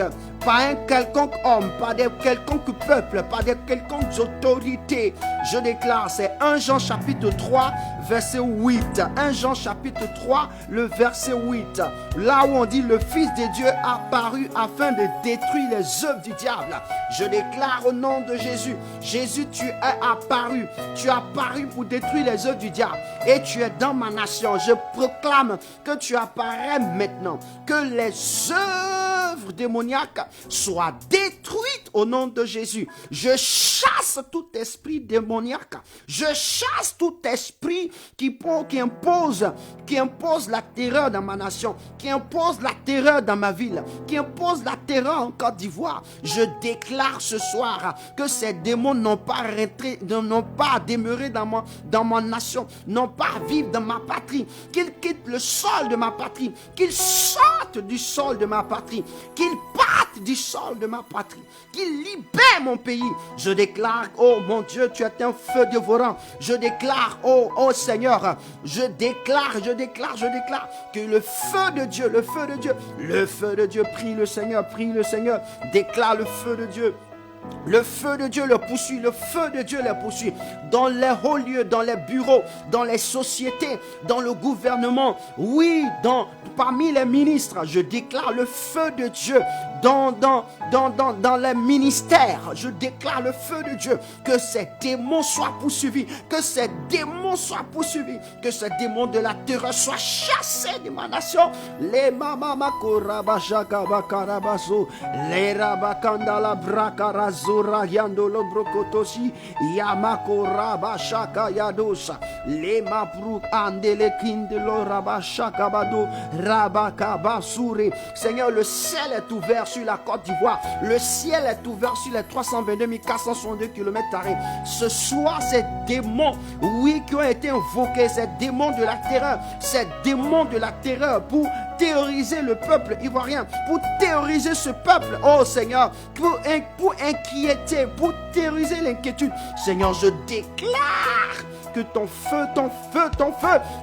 homme, par des quelconques peuples, par des quelconques autorités, je déclare, c'est 1 Jean chapitre 3, verset 8. 1 Jean chapitre 3, le verset 8. Là où on dit le Fils de Dieu apparu afin de détruire les œuvres du diable. Je déclare au nom de Jésus. Jésus, tu es apparu. Tu es apparu pour détruire les œuvres du diable. Et tu es dans ma nation. Je proclame que tu apparais maintenant. Que les œuvres démoniaques soient détruites au nom de Jésus. Je chasse tout esprit démoniaque. Je chasse tout esprit qui impose la terreur dans ma nation, qui impose la terreur dans ma ville, qui impose la terreur en Côte d'Ivoire. Je déclare ce soir que ces démons n'ont pas à demeurer dans ma nation, n'ont pas à vivre dans ma patrie, qu'ils quittent le sol de ma patrie, qu'ils sortent du sol de ma patrie, qu'ils partent du sol de ma patrie, qu'ils libèrent mon pays. Je déclare, oh mon Dieu, tu es un feu dévorant. Je déclare, oh Seigneur, je déclare que le feu de Dieu, prie le Seigneur, déclare le feu de Dieu. Le feu de Dieu le poursuit, le feu de Dieu les poursuit. Dans les hauts lieux, dans les bureaux, dans les sociétés, dans le gouvernement, oui, parmi les ministres, je déclare le feu de Dieu. Dans les ministères, je déclare le feu de Dieu. Que ces démons soient poursuivis, que ces démons soient poursuivis, que ces démons de la terreur soient chassés de ma nation. Les mamamakorabashakabakarabaso, les rabakandala brakarazo. Yando lobrokotoshi Yamako Rabashaka Yadosa Le Mabruk Andele Kindelo Rabashaka Bado Rabakabasure. Seigneur, le ciel est ouvert sur la Côte d'Ivoire. Le ciel est ouvert sur les 322 462 km². Ce soir, ces démons, oui, qui ont été invoqués, ces démons de la terreur, ces démons de la terreur pour terroriser le peuple ivoirien, pour terroriser ce peuple, oh Seigneur, pour inquiéter, pour terroriser l'inquiétude. Seigneur, je déclare que ton feu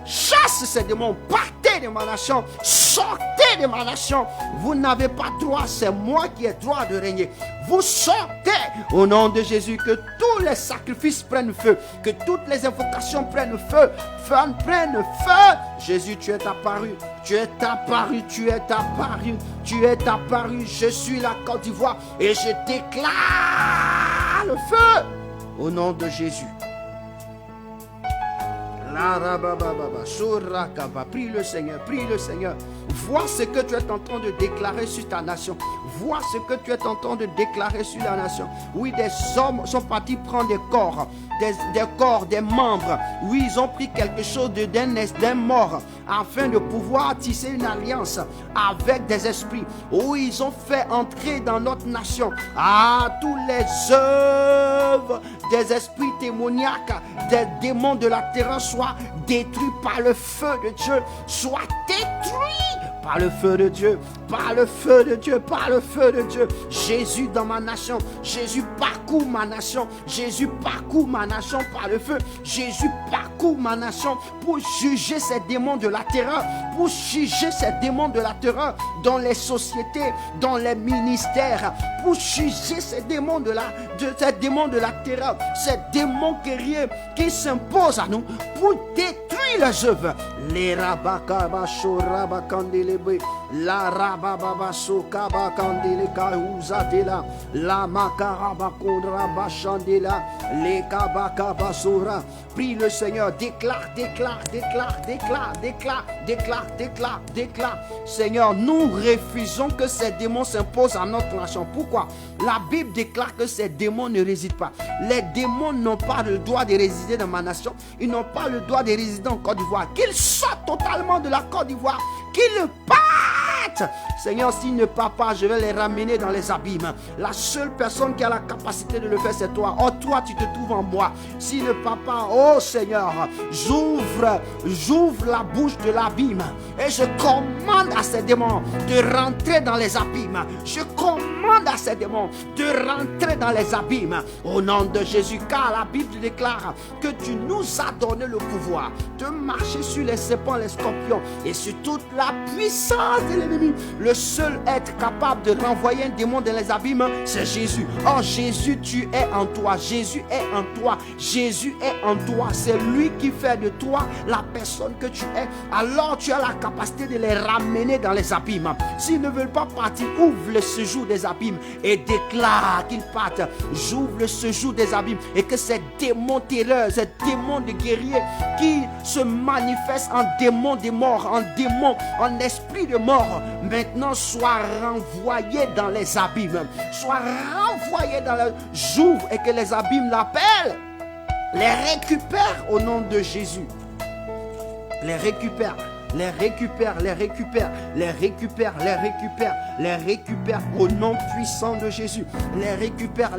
chasse ces démons. Partez de ma nation, sortez de ma nation. Vous n'avez pas droit, c'est moi qui ai droit de régner. Vous sortez au nom de Jésus. Que tous les sacrifices prennent feu, que toutes les invocations prennent feu, prennent feu. Jésus, tu es apparu, tu es apparu, tu es apparu, tu es apparu. Je suis la Côte d'Ivoire et je déclare le feu au nom de Jésus. Prie le Seigneur, prie le Seigneur. Vois ce que tu es en train de déclarer sur ta nation. Vois ce que tu es en train de déclarer sur la nation. Oui, des hommes sont partis prendre des corps, des membres. Oui, ils ont pris quelque chose d'un mort afin de pouvoir tisser une alliance avec des esprits. Oui, ils ont fait entrer dans notre nation tous les œuvres des esprits démoniaques, des démons de la terreur soient détruits par le feu de Dieu, soient détruits par le feu de Dieu, par le feu de Dieu, par le feu de Dieu. Jésus dans ma nation, Jésus parcourt ma nation, Jésus parcourt ma nation par le feu. Jésus parcourt ma nation pour juger ces démons de la terreur, pour juger ces démons de la terreur dans les sociétés, dans les ministères, pour juger ces démons de la terreur, ces démons guerriers qui s'imposent à nous pour détruire les œuvres. Les rabakabasho rabakandelebe, la rabababaso kabakandele kaouzatela, la makarabakondra bachandela, les kabakabasora. Prie le Seigneur, déclare. Seigneur, nous refusons que ces démons s'imposent à notre nation. Pourquoi? La Bible déclare que ces démons ne résident pas. Les démons n'ont pas le droit de résider dans ma nation. Ils n'ont pas le droit de résider en Côte d'Ivoire. Qu'ils sortent totalement de la Côte d'Ivoire. Qu'ils partent. Seigneur, s'ils ne partent pas, je vais les ramener dans les abîmes. La seule personne qui a la capacité de le faire, c'est toi. Oh, toi, tu te trouves en moi. S'ils ne partent pas, oh Seigneur, j'ouvre la bouche de l'abîme et je commande à ces démons de rentrer dans les abîmes. Je commande à ces démons de rentrer dans les abîmes au nom de Jésus, car la Bible déclare que tu nous as donné le pouvoir de marcher sur les serpents, les scorpions et sur toute la puissance de l'ennemi. Le seul être capable de renvoyer un démon dans les abîmes, c'est Jésus. Oh Jésus, tu es en toi. Jésus est en toi. Jésus est en toi. C'est lui qui fait de toi la personne que tu es. Alors tu as la capacité de les ramener dans les abîmes. S'ils ne veulent pas partir, ouvre le séjour des abîmes et déclare qu'ils partent. J'ouvre le séjour des abîmes et que ces démons terreurs, ces démons de guerriers qui se manifestent en démons de mort, en démons, en esprit de mort, maintenant soient renvoyés dans les abîmes. Soient renvoyés dans les... J'ouvre et que les abîmes l'appellent. Les récupère au nom de Jésus. Les récupère au nom puissant de Jésus. Les récupère.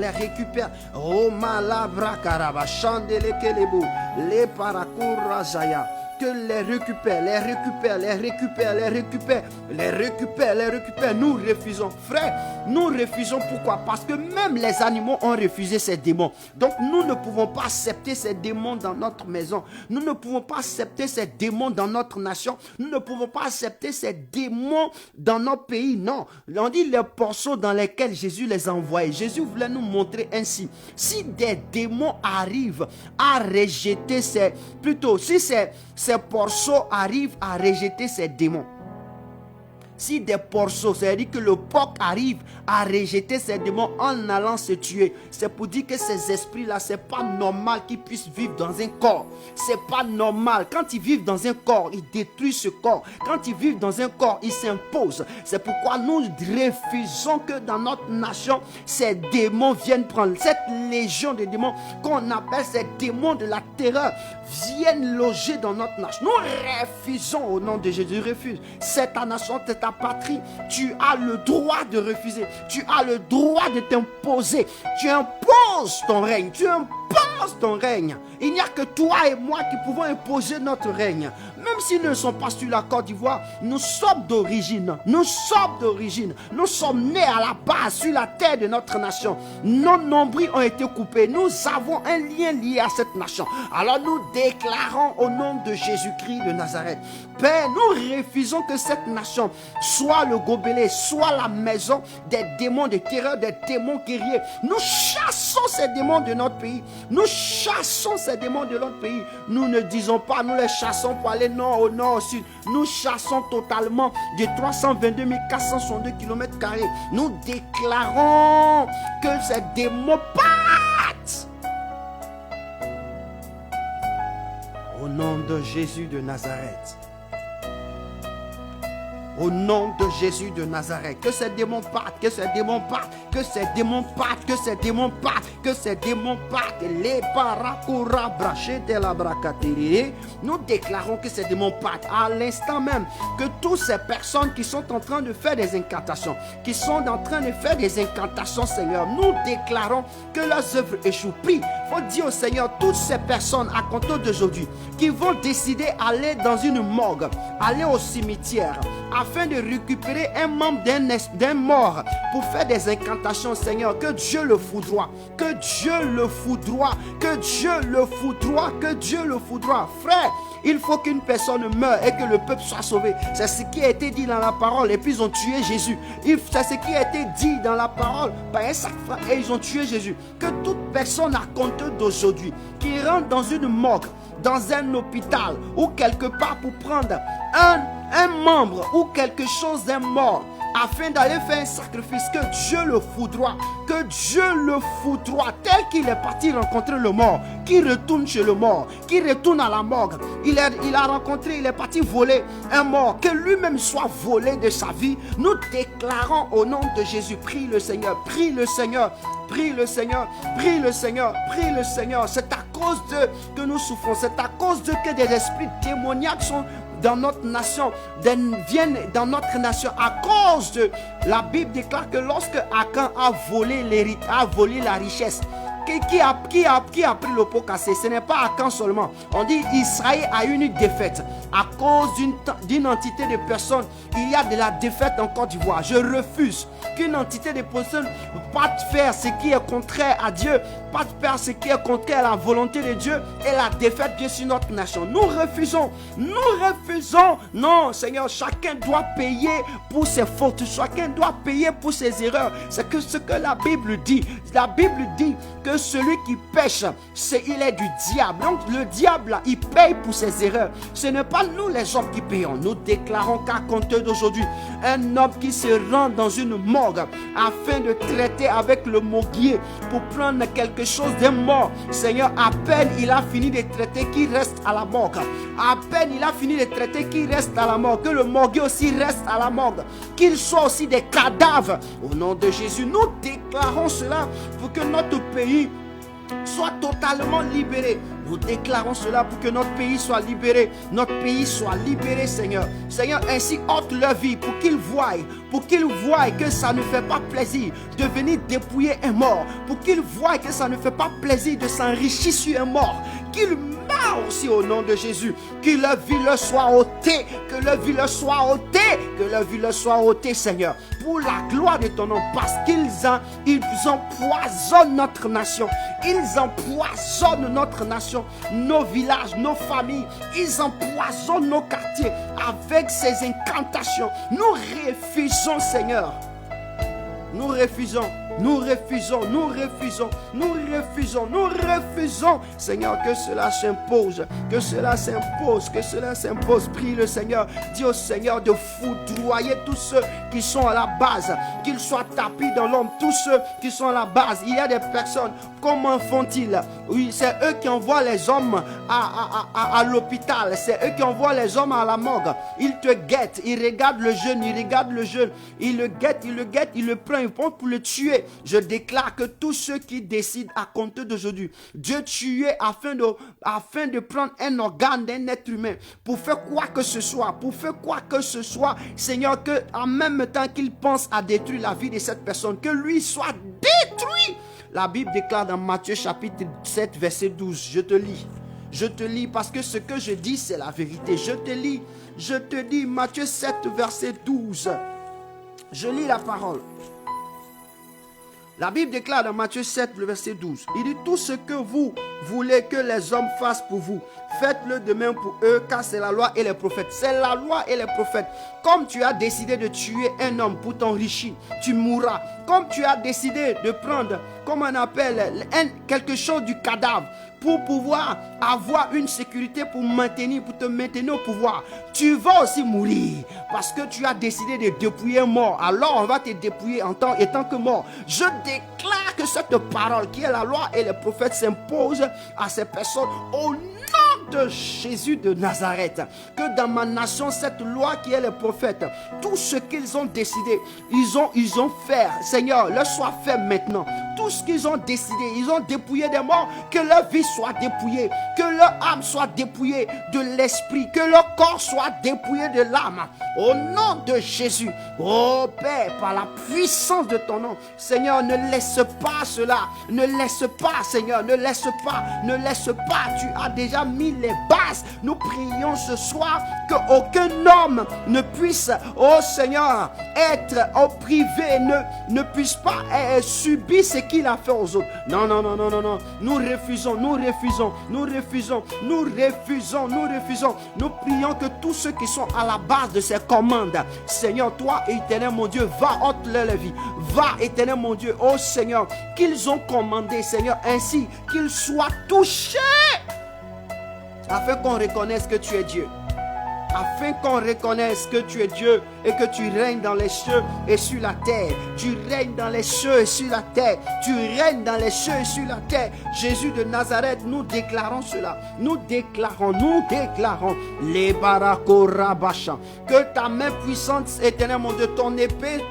Oh malabra karaba chandele kelebo, les parakoura zaya. que les récupère, les récupère, les récupère, les récupère, les récupère, les récupère. Nous refusons, frère, nous refusons. Pourquoi? Parce que même les animaux ont refusé ces démons. Donc nous ne pouvons pas accepter ces démons dans notre maison. Nous ne pouvons pas accepter ces démons dans notre nation. Nous ne pouvons pas accepter ces démons dans notre pays. Non, on dit les porceaux dans lesquels Jésus les a envoyés. Jésus voulait nous montrer ainsi. Si des démons arrivent à rejeter ces... Plutôt, si ces porceaux arrivent à rejeter ces démons, si des porceaux, c'est-à-dire que le porc arrive à rejeter ces démons en allant se tuer, c'est pour dire que ces esprits-là, c'est pas normal qu'ils puissent vivre dans un corps. C'est pas normal. Quand ils vivent dans un corps, ils détruisent ce corps. Quand ils vivent dans un corps, ils s'imposent. C'est pourquoi nous refusons que dans notre nation, ces démons viennent prendre. Cette légion de démons qu'on appelle ces démons de la terreur viennent loger dans notre nation. Nous refusons au nom de Jésus. Refuse. C'est ta nation, c'est ta patrie. Tu as le droit de refuser. Tu as le droit de t'imposer. Tu imposes ton règne. Tu imposes ton règne. Il n'y a que toi et moi qui pouvons imposer notre règne. Même s'ils ne sont pas sur la Côte d'Ivoire, nous sommes d'origine. Nous sommes d'origine. Nous sommes nés à la base sur la terre de notre nation. Nos nombrils ont été coupés. Nous avons un lien lié à cette nation. Alors nous déclarons au nom de Jésus-Christ de Nazareth. Père, nous refusons que cette nation soit le gobelet, soit la maison des démons de terreur, des démons guerriers. Nous chassons ces démons de notre pays. Nous chassons ces démons de notre pays. Nous ne disons pas, nous les chassons pour aller nord au nord au sud. Nous chassons totalement de 322 462 km². Nous déclarons que ces démons partent. Au nom de Jésus de Nazareth. Au nom de Jésus de Nazareth, que ces démons partent, que ces démons partent, que ces démons partent, que ces démons partent, que ces démons partent. Les parakura brachés de la bracatérée. Nous déclarons que ces démons partent à l'instant même, que toutes ces personnes qui sont en train de faire des incantations, qui sont en train de faire des incantations, Seigneur, nous déclarons que leurs œuvres échouent. Prie, faut dire au Seigneur, toutes ces personnes à compter d'aujourd'hui qui vont décider d'aller dans une morgue, aller au cimetière, afin de récupérer un membre d'un mort pour faire des incantations, Seigneur, que Dieu le foudroie, que Dieu le foudroie, que Dieu le foudroie, que Dieu le foudroie. Frère, il faut qu'une personne meure et que le peuple soit sauvé. C'est ce qui a été dit dans la parole et puis ils ont tué Jésus. C'est ce qui a été dit dans la parole par un sacrifice et ils ont tué Jésus. Que toute personne à compter d'aujourd'hui qui rentre dans une morgue, dans un hôpital ou quelque part pour prendre un membre ou quelque chose d'un mort afin d'aller faire un sacrifice, que Dieu le foudroie, que Dieu le foudroie tel qu'il est parti rencontrer le mort, qui retourne chez le mort, qui retourne à la morgue. Il est parti voler un mort, que lui-même soit volé de sa vie. Nous déclarons au nom de Jésus, prie le Seigneur, prie le Seigneur, prie le Seigneur, prie le Seigneur, prie le Seigneur. C'est à cause de que nous souffrons, c'est à cause de que des esprits démoniaques sont dans notre nation, viennent dans notre nation à cause de... La Bible déclare que lorsque Akan a volé la richesse, qui a pris le pot cassé? Ce n'est pas Akan seulement. On dit Israël a eu une défaite à cause d'une entité de personnes. Il y a de la défaite en Côte d'Ivoire. Je refuse qu'une entité de personnes pas faire ce qui est contraire à Dieu, pas faire ce qui est contraire à la volonté de Dieu, et la défaite vient sur notre nation. Nous refusons. Non, Seigneur, chacun doit payer pour ses fautes. Chacun doit payer pour ses erreurs. C'est ce que la Bible dit. La Bible dit que celui qui pêche, il est du diable. Donc le diable, là, il paye pour ses erreurs. Ce n'est pas nous les hommes qui payons. Nous déclarons qu'à compter d'aujourd'hui, un homme qui se rend dans une morgue afin de traiter avec le morguier pour prendre quelque chose d'un mort. Seigneur, à peine il a fini de traiter, qu'il reste à la morgue. À peine il a fini de traiter, qu'il reste à la morgue. Que le morguier aussi reste à la morgue. Qu'il soit aussi des cadavres. Au nom de Jésus, nous déclarons cela pour que notre pays soit totalement libéré. Nous déclarons cela pour que notre pays soit libéré. Notre pays soit libéré, Seigneur. Seigneur, ainsi ôte leur vie pour qu'ils voient que ça ne fait pas plaisir de venir dépouiller un mort. Pour qu'ils voient que ça ne fait pas plaisir de s'enrichir sur un mort. Qu'ils meurent aussi au nom de Jésus. Que leur vie leur soit ôtée. Que leur vie leur soit ôtée. Que leur vie leur soit ôtée, Seigneur. Pour la gloire de ton nom. Parce qu'ils empoisonnent notre nation. Ils empoisonnent notre nation, nos villages, nos familles. Ils empoisonnent nos quartiers avec ces incantations. Nous refusons, Seigneur. Nous refusons, nous refusons, nous refusons, nous refusons, nous refusons, Seigneur, que cela s'impose, que cela s'impose, que cela s'impose. Prie le Seigneur, dis au Seigneur de foudroyer tous ceux qui sont à la base, qu'ils soient tapis dans l'ombre, tous ceux qui sont à la base. Il y a des personnes, comment font-ils? Oui, c'est eux qui envoient les hommes à l'hôpital, c'est eux qui envoient les hommes à la morgue. Ils te guettent, ils regardent le jeune, ils regardent le jeune, ils le guettent, ils le prennent, ils prennent pour le tuer. Je déclare que tous ceux qui décident à compter d'aujourd'hui de tuer afin de prendre un organe d'un être humain pour faire quoi que ce soit, Seigneur, que en même temps qu'il pense à détruire la vie de cette personne, que lui soit détruit. La Bible déclare dans Matthieu chapitre 7 verset 12, je te lis parce que ce que je dis c'est la vérité. Je te lis Matthieu 7 verset 12. Je lis la parole. La Bible déclare dans Matthieu 7, le verset 12. Il dit, tout ce que vous voulez que les hommes fassent pour vous, faites-le de même pour eux, car c'est la loi et les prophètes. C'est la loi et les prophètes. Comme tu as décidé de tuer un homme pour t'enrichir, tu mourras. Comme tu as décidé de prendre, comme on appelle, quelque chose du cadavre, pour pouvoir avoir une sécurité, pour te maintenir au pouvoir, tu vas aussi mourir. Parce que tu as décidé de dépouiller un mort. Alors on va te dépouiller en tant que mort. Je déclare que cette parole qui est la loi et les prophètes s'impose à ces personnes au nom de Jésus de Nazareth. Que dans ma nation, cette loi qui est les prophètes, tout ce qu'ils ont décidé, ils ont fait, Seigneur, leur soit fait maintenant. Tout ce qu'ils ont décidé, ils ont dépouillé des morts, que leur vie soit dépouillée, que leur âme soit dépouillée de l'esprit, que leur corps soit dépouillé de l'âme. Au nom de Jésus, oh Père, par la puissance de ton nom, Seigneur, ne laisse pas cela, ne laisse pas, Seigneur, ne laisse pas, tu as déjà mis les bases. Nous prions ce soir qu'aucun homme ne puisse, oh Seigneur, être au privé, ne puisse pas subir ce qu'il a fait aux autres. Non. Nous refusons. Nous prions que tous ceux qui sont à la base de ces commandes, Seigneur, toi, éternel mon Dieu, va ôte-leur la vie. Va, éternel mon Dieu, oh Seigneur, qu'ils ont commandé, Seigneur, ainsi qu'ils soient touchés, afin qu'on reconnaisse que tu es Dieu. Afin qu'on reconnaisse que tu es Dieu et que tu règnes dans les cieux et sur la terre. Tu règnes dans les cieux et sur la terre. Tu règnes dans les cieux et sur la terre. Jésus de Nazareth, nous déclarons cela. Nous déclarons. Les barakorabasha. Que ta main puissante, éternel mon Dieu, ton épée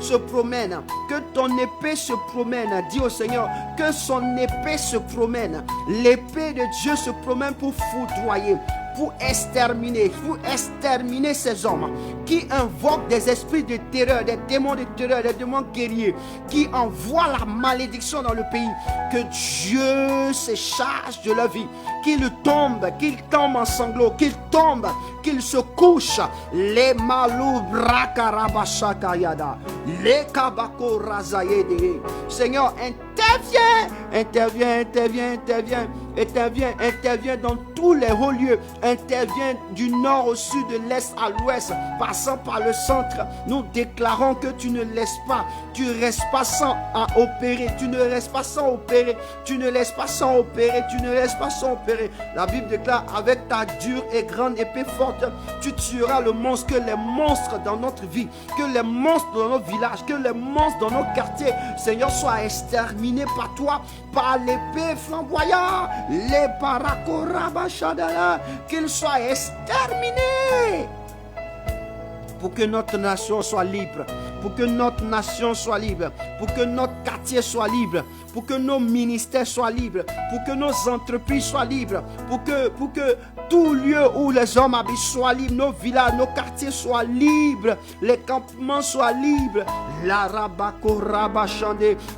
se promène. Que ton épée se promène. Dis au Seigneur que son épée se promène. L'épée de Dieu se promène pour foudroyer, pour exterminer ces hommes qui invoquent des esprits de terreur, des démons de terreur, des démons guerriers, qui envoient la malédiction dans le pays. Que Dieu se charge de leur vie, qu'ils tombent en sanglots, qu'ils se couchent. Les malou brakarabashakayada, les kabako razayede. Seigneur, interviens dans tous les hauts lieux, interviens du nord au sud, de l'est à l'ouest, passant par le centre. Nous déclarons que tu ne laisses pas, tu restes pas sans opérer, tu ne laisses pas sans opérer. La Bible déclare, avec ta dure et grande épée forte, tu tueras le monstre. Que les monstres dans notre vie, que les monstres dans nos villages, que les monstres dans nos quartiers, Seigneur, soient exterminés par toi, par l'épée flamboyante, les parakorabashadala, qu'ils soient exterminés, pour que notre nation soit libre, pour que notre nation soit libre, pour que notre quartier soit libre, pour que nos ministères soient libres, pour que nos entreprises soient libres, pour que tout lieu où les hommes habitent soient libres, nos villages, nos quartiers soient libres, les campements soient libres.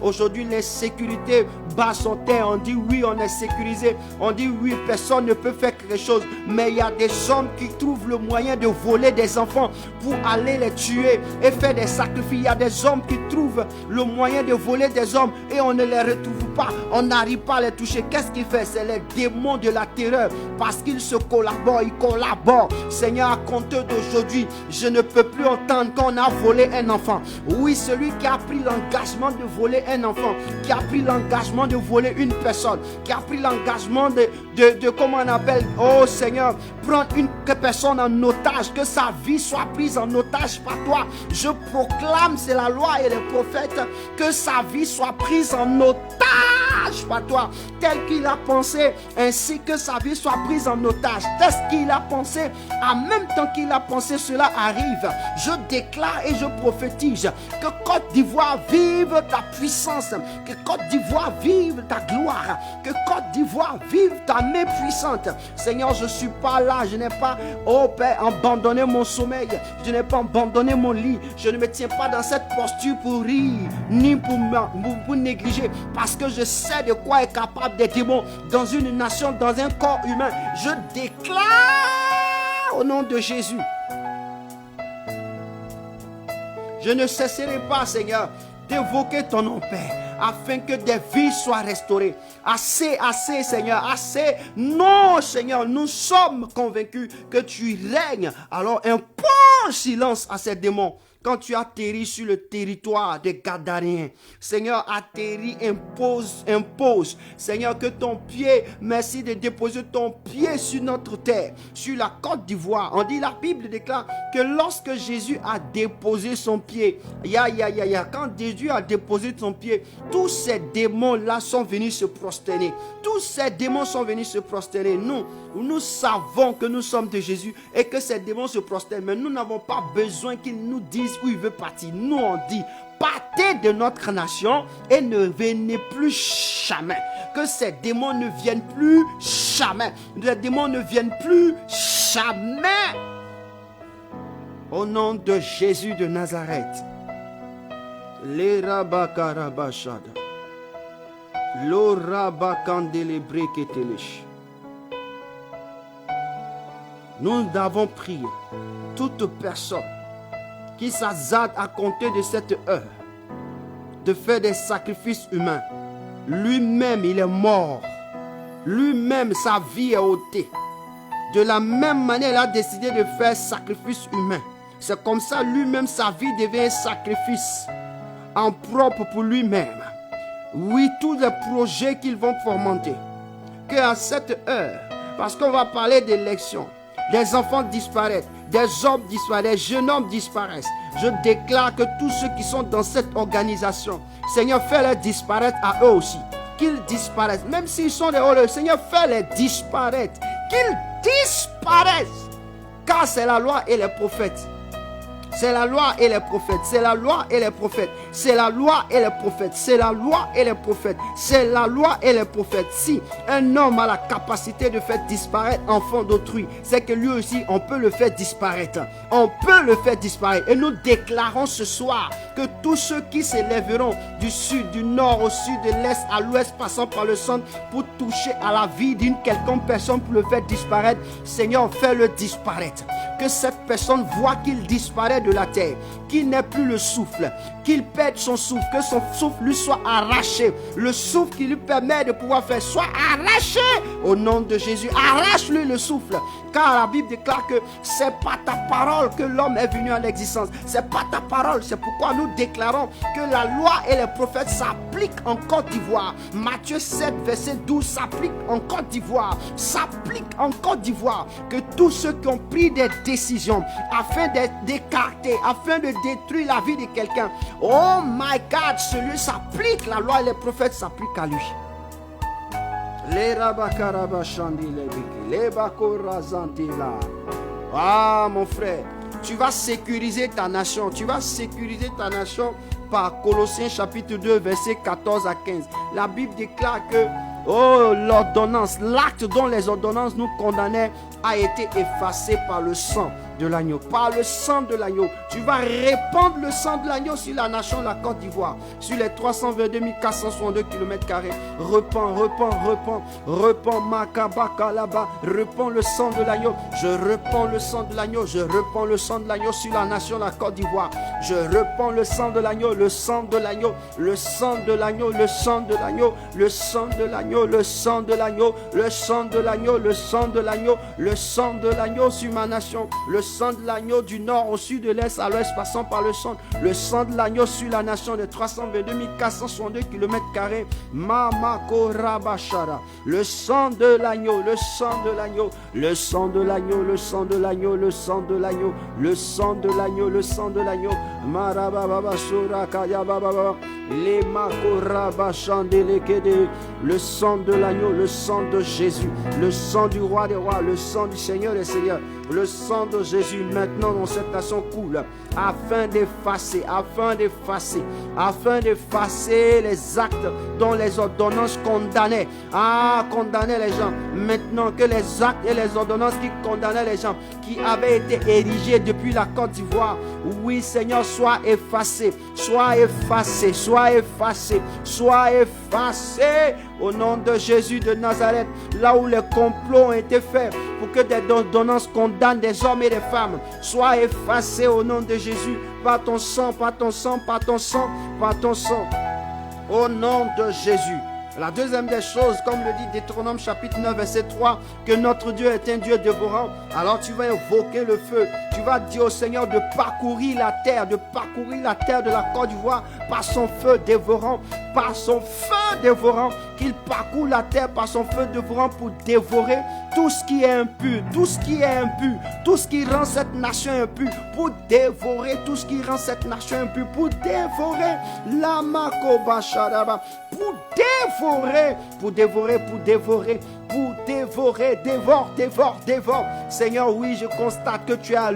Aujourd'hui, l'insécurité bat son terre. On dit oui, on est sécurisé. On dit oui, personne ne peut faire quelque chose. Mais il y a des hommes qui trouvent le moyen de voler des enfants pour aller les tuer et faire des sacrifices. Il y a des hommes qui trouvent le moyen de voler des hommes et on ne les retrouve pas. On n'arrive pas à les toucher. Qu'est-ce qu'il fait? C'est les démons de la terreur. Parce qu'ils se collaborent, ils collaborent. Seigneur, à compter d'aujourd'hui, je ne peux plus entendre qu'on a volé un enfant. Oui, celui qui a pris l'engagement de voler un enfant, qui a pris l'engagement de voler une personne, qui a pris l'engagement de comment on appelle, oh Seigneur, prendre une personne en otage, que sa vie soit prise en otage par toi. Je proclame, c'est la loi et les prophètes, que sa vie soit prise en otage par toi, tel qu'il a pensé, ainsi que sa vie soit prise en otage. Tel qu'il a pensé, en même temps qu'il a pensé, cela arrive. Je déclare et je prophétise que Côte d'Ivoire vive ta puissance, que Côte d'Ivoire vive ta gloire, que Côte d'Ivoire vive ta main puissante. Seigneur, je ne suis pas là, je n'ai pas, oh Père, abandonné mon sommeil, je n'ai pas abandonné mon lit, je ne me tiens pas dans cette posture pour rire, ni pour négliger, parce que je sais de quoi est capable des démons dans une nation, dans un corps humain. Je déclare au nom de Jésus. Je ne cesserai pas, Seigneur, d'évoquer ton nom, Père, afin que des vies soient restaurées. Assez, assez, Seigneur, assez. Non, Seigneur, nous sommes convaincus que tu règnes. Alors impose silence à ces démons. Quand tu atterris sur le territoire des Gadaréens, Seigneur, atterris, impose. Seigneur, que ton pied, merci de déposer ton pied sur notre terre, sur la Côte d'Ivoire. On dit, la Bible déclare que lorsque Jésus a déposé son pied, quand Jésus a déposé son pied, tous ces démons-là sont venus se prosterner. Tous ces démons sont venus se prosterner. Nous savons que nous sommes de Jésus et que ces démons se prosternent, mais nous n'avons pas besoin qu'ils nous disent où il veut partir. Nous on dit, partez de notre nation et ne venez plus jamais. Que ces démons ne viennent plus jamais. Les démons ne viennent plus jamais. Au nom de Jésus de Nazareth. Les rabakarabashada. Lo rabakandelebreke-telesh. Nous avons prié. Toute personne qui s'hasarde à compter de cette heure de faire des sacrifices humains, lui-même il est mort, lui-même sa vie est ôtée. De la même manière il a décidé de faire sacrifice humain. C'est comme ça lui-même sa vie devient un sacrifice en propre pour lui-même. Oui, tous les projets qu'ils vont fomenter, qu'à cette heure, parce qu'on va parler d'élection, des enfants disparaissent, des hommes disparaissent, des jeunes hommes disparaissent. Je déclare que tous ceux qui sont dans cette organisation, Seigneur, fais-les disparaître à eux aussi. Qu'ils disparaissent. Même s'ils sont des hors, Seigneur, fais-les disparaître. Qu'ils disparaissent. Car c'est la loi et les prophètes. C'est la loi et les prophètes. C'est la loi et les prophètes. C'est la loi et les prophètes. C'est la loi et les prophètes. C'est la loi et les prophètes. Si un homme a la capacité de faire disparaître l'enfant d'autrui, c'est que lui aussi, on peut le faire disparaître. On peut le faire disparaître. Et nous déclarons ce soir que tous ceux qui s'élèveront du sud, du nord, au sud, de l'est, à l'ouest, passant par le centre, pour toucher à la vie d'une quelconque personne, pour le faire disparaître, Seigneur, fais-le disparaître. Que cette personne voit qu'il disparaît de la terre, qu'il n'ait plus le souffle, qu'il perde son souffle, que son souffle lui soit arraché. Le souffle qui lui permet de pouvoir faire soit arraché au nom de Jésus. Arrache-lui le souffle. Car la Bible déclare que c'est pas ta parole que l'homme est venu à l'existence. C'est pas ta parole. C'est pourquoi nous déclarons que la loi et les prophètes s'appliquent en Côte d'Ivoire. Matthieu 7, verset 12 s'applique en Côte d'Ivoire. S'applique en Côte d'Ivoire. Que tous ceux qui ont pris des décisions afin d'écarter, afin de détruire la vie de quelqu'un, oh my God, celui s'applique. La loi et les prophètes s'appliquent à lui. Ah mon frère, tu vas sécuriser ta nation. Tu vas sécuriser ta nation par Colossiens chapitre 2, versets 14 à 15. La Bible déclare que l'ordonnance, l'acte dont les ordonnances nous condamnaient a été effacé par le sang de l'agneau. Par le sang de l'agneau. Tu vas répandre le sang de l'agneau sur la nation de la Côte d'Ivoire, sur les 322 462 km². Repends, Makabaka là-bas. Repends le sang de l'agneau. Je repends le sang de l'agneau. Je repends le sang de l'agneau sur la nation de la Côte d'Ivoire. Je repends le sang de l'agneau, le sang de l'agneau, le sang de l'agneau, le sang de l'agneau, le sang de l'agneau, le sang de l'agneau, le sang de l'agneau, le sang de l'agneau, le sang de l'agneau sur ma nation, le sang de l'agneau du nord au sud, de l'est à l'ouest, passant par le centre, le sang de l'agneau sur la nation de 322 462 km². Mamako Rabashara, le sang de l'agneau, le sang de l'agneau, le sang de l'agneau, le sang de l'agneau, le sang de l'agneau, le sang de l'agneau, le sang de l'agneau, Marababa Surakaya Baba, les Makoraba Chandelekede, le sang de l'agneau, le sang de Jésus, le sang du roi des rois, le sang du Seigneur des seigneurs, le sang de Jésus maintenant dans cette nation coule, afin d'effacer les actes dont les ordonnances condamnaient, condamnaient les gens. Maintenant que les actes et les ordonnances qui condamnaient les gens, qui avaient été érigés depuis la Côte d'Ivoire, oui Seigneur, soient effacés, au nom de Jésus de Nazareth. Là où les complots ont été faits pour que des ordonnances condamnent des hommes et des femmes, soient effacés au nom de Jésus, par ton sang, au nom de Jésus. La deuxième des choses, comme le dit Deutéronome chapitre 9 verset 3, que notre Dieu est un Dieu dévorant. Alors tu vas invoquer le feu. Tu vas dire au Seigneur de parcourir la terre de la Côte d'Ivoire par son feu dévorant, qu'il parcourt la terre par son feu dévorant pour dévorer tout ce qui est impur, tout ce qui rend cette nation impure, pour dévorer tout ce qui rend cette nation impure, pour dévorer la Makoba Sharaba, pour dévorer, dévore. Seigneur, oui, je constate que tu es à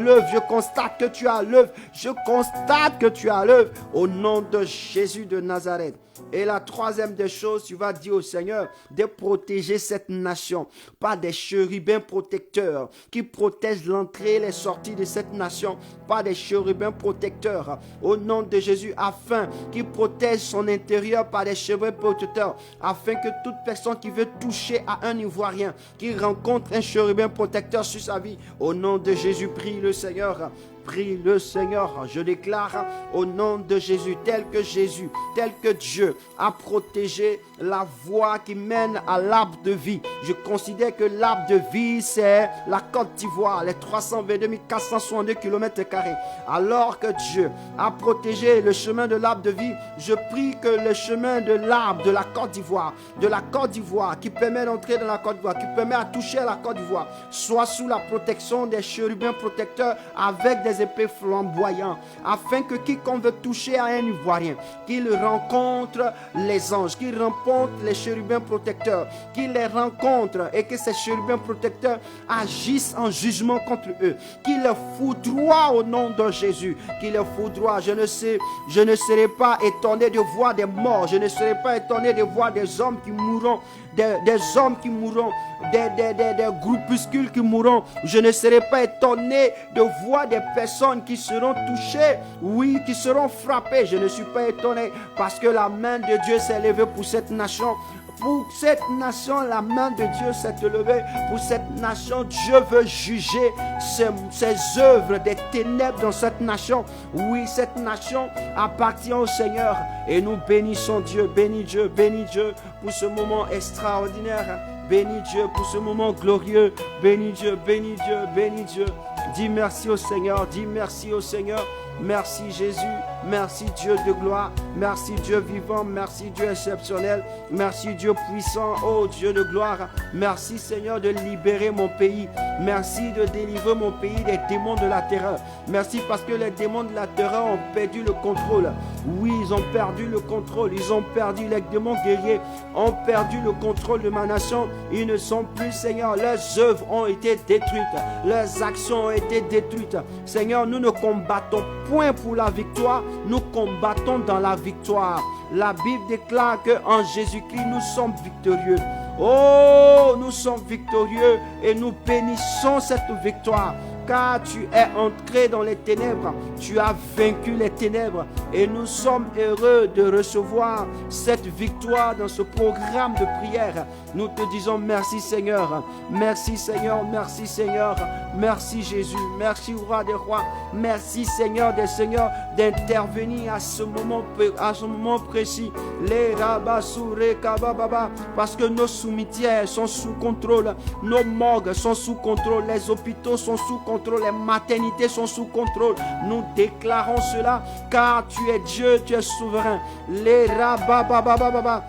l'œuvre, au nom de Jésus de Nazareth. Et la troisième des choses, tu vas dire au Seigneur de protéger cette nation par des chérubins protecteurs qui protègent l'entrée et les sorties de cette nation, par des chérubins protecteurs au nom de Jésus, afin qu'ils protègent son intérieur par des chérubins protecteurs, afin que toute personne qui veut toucher à un Ivoirien, qui rencontre un chérubin protecteur sur sa vie, au nom de Jésus, prie le Seigneur. Je déclare au nom de Jésus, tel que Dieu a protégé la voie qui mène à l'arbre de vie. Je considère que l'arbre de vie, c'est la Côte d'Ivoire, les 322 462 km². Alors que Dieu a protégé le chemin de l'arbre de vie, je prie que le chemin de l'arbre de la Côte d'Ivoire, qui permet d'entrer dans la Côte d'Ivoire, qui permet à toucher à la Côte d'Ivoire, soit sous la protection des chérubins protecteurs avec des épées flamboyantes, afin que quiconque veut toucher à un Ivoirien, qu'il rencontre les anges, qu'il rencontre les chérubins protecteurs, qu'il les rencontre et que ces chérubins protecteurs agissent en jugement contre eux, qu'il les foudroie au nom de Jésus, qu'il les foudroie. Je ne serai pas étonné de voir des morts, je ne serai pas étonné de voir des hommes qui mourront, des groupuscules qui mourront. Je ne serai pas étonné de voir des personnes qui seront touchées, oui, qui seront frappées. Je ne suis pas étonné parce que la main de Dieu s'est levée pour cette nation. Pour cette nation, la main de Dieu s'est levée. Pour cette nation, Dieu veut juger ses œuvres des ténèbres dans cette nation. Oui, cette nation appartient au Seigneur. Et nous bénissons Dieu. Bénis Dieu pour ce moment extraordinaire. Bénis Dieu pour ce moment glorieux. Bénis Dieu. Dis merci au Seigneur. Merci Jésus, merci Dieu de gloire, merci Dieu vivant, merci Dieu exceptionnel, merci Dieu puissant, oh Dieu de gloire. Merci Seigneur de libérer mon pays, merci de délivrer mon pays des démons de la terreur. Merci parce que les démons de la terreur ont perdu le contrôle. Oui, ils ont perdu le contrôle, ils ont perdu, les démons guerriers ont perdu le contrôle de ma nation. Ils ne sont plus, Seigneur, leurs œuvres ont été détruites, leurs actions ont été détruites. Seigneur, nous ne combattons point pour la victoire, nous combattons dans la victoire. La Bible déclare qu'en Jésus-Christ, nous sommes victorieux. Oh, nous sommes victorieux et nous bénissons cette victoire. Car tu es entré dans les ténèbres, tu as vaincu les ténèbres et nous sommes heureux de recevoir cette victoire dans ce programme de prière. Nous te disons merci Seigneur, merci Seigneur, merci Seigneur, merci Jésus, merci Roi des Rois, merci Seigneur des Seigneurs d'intervenir à ce moment précis. Les rabasouré kabababa, parce que nos cimetières sont sous contrôle, nos morgues sont sous contrôle, les hôpitaux sont sous contrôle, les maternités sont sous contrôle. Nous déclarons cela car tu es Dieu, tu es souverain. Les rabababababa,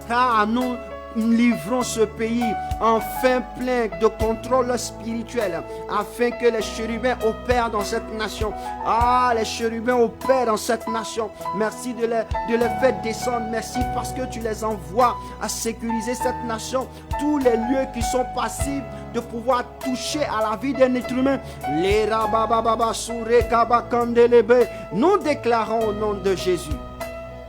car nous livrons ce pays enfin plein de contrôle spirituel afin que les chérubins opèrent dans cette nation. Ah, les chérubins opèrent dans cette nation. Merci de les faire descendre. Merci parce que tu les envoies à sécuriser cette nation. Tous les lieux qui sont passifs de pouvoir toucher à la vie d'un être humain. Les rabababa souré kabakandelebe. Nous déclarons au nom de Jésus.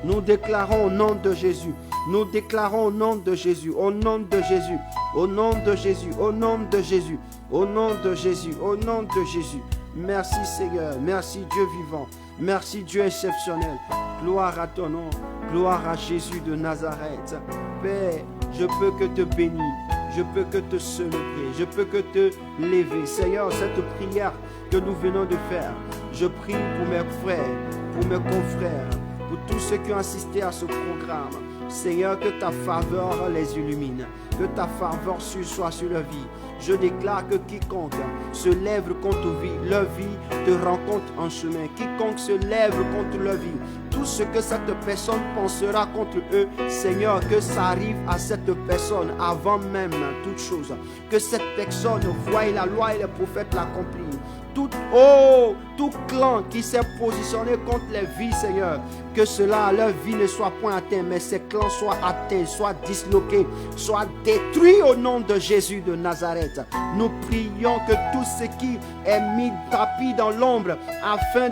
Nous déclarons au nom de Jésus. Nous déclarons au nom de Jésus, au nom de Jésus, au nom de Jésus, au nom de Jésus, au nom de Jésus, au nom de Jésus. Merci Seigneur, merci Dieu vivant, merci Dieu exceptionnel. Gloire à ton nom, gloire à Jésus de Nazareth. Père, je peux que te bénir, je peux que te célébrer, je peux que te lever. Seigneur, cette prière que nous venons de faire, je prie pour mes frères, pour mes confrères, pour tous ceux qui ont assisté à ce programme. Seigneur, que ta faveur les illumine, que ta faveur soit sur leur vie. Je déclare que quiconque se lève contre leur vie te rencontre en chemin. Quiconque se lève contre leur vie, tout ce que cette personne pensera contre eux, Seigneur, que ça arrive à cette personne avant même toute chose. Que cette personne voie la loi et les prophètes l'accomplir. Tout clan qui s'est positionné contre les vies, Seigneur, que cela, leur vie ne soit point atteint, mais ces clans soient atteints, soient disloqués, soient détruits au nom de Jésus de Nazareth. Nous prions que tout ce qui est mis tapis dans l'ombre afin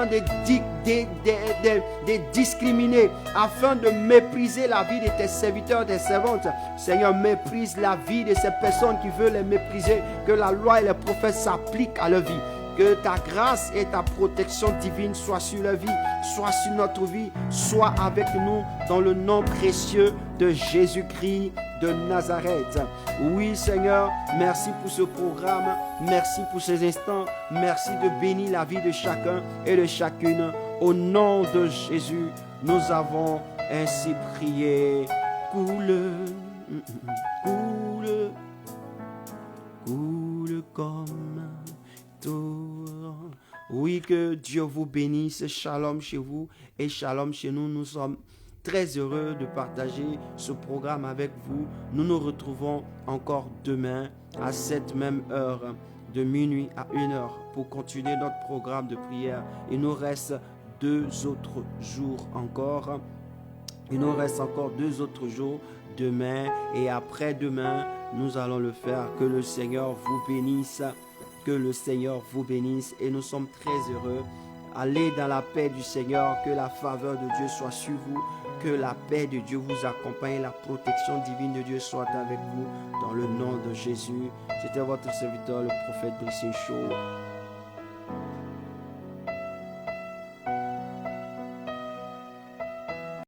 de discriminer, afin de mépriser la vie de tes serviteurs, des servantes. Seigneur, méprise la vie de ces personnes qui veulent les mépriser, que la loi et les prophètes s'appliquent à leur vie. Que ta grâce et ta protection divine soient sur leur vie, soient sur notre vie, soient avec nous dans le nom précieux de Jésus-Christ de Nazareth. Oui Seigneur, merci pour ce programme, merci pour ces instants, merci de bénir la vie de chacun et de chacune. Au nom de Jésus, nous avons ainsi prié. Coule comme tout. Oui, que Dieu vous bénisse. Shalom chez vous et shalom chez nous. Nous sommes très heureux de partager ce programme avec vous. Nous nous retrouvons encore demain à cette même heure, de minuit à 1h, pour continuer notre programme de prière. Il nous reste 2 autres jours encore. Il nous reste encore 2 autres jours, demain et après-demain. Nous allons le faire. Que le Seigneur vous bénisse. Que le Seigneur vous bénisse. Et nous sommes très heureux. Allez dans la paix du Seigneur. Que la faveur de Dieu soit sur vous. Que la paix de Dieu vous accompagne. La protection divine de Dieu soit avec vous. Dans le nom de Jésus. C'était votre serviteur, le prophète Brice Chaud.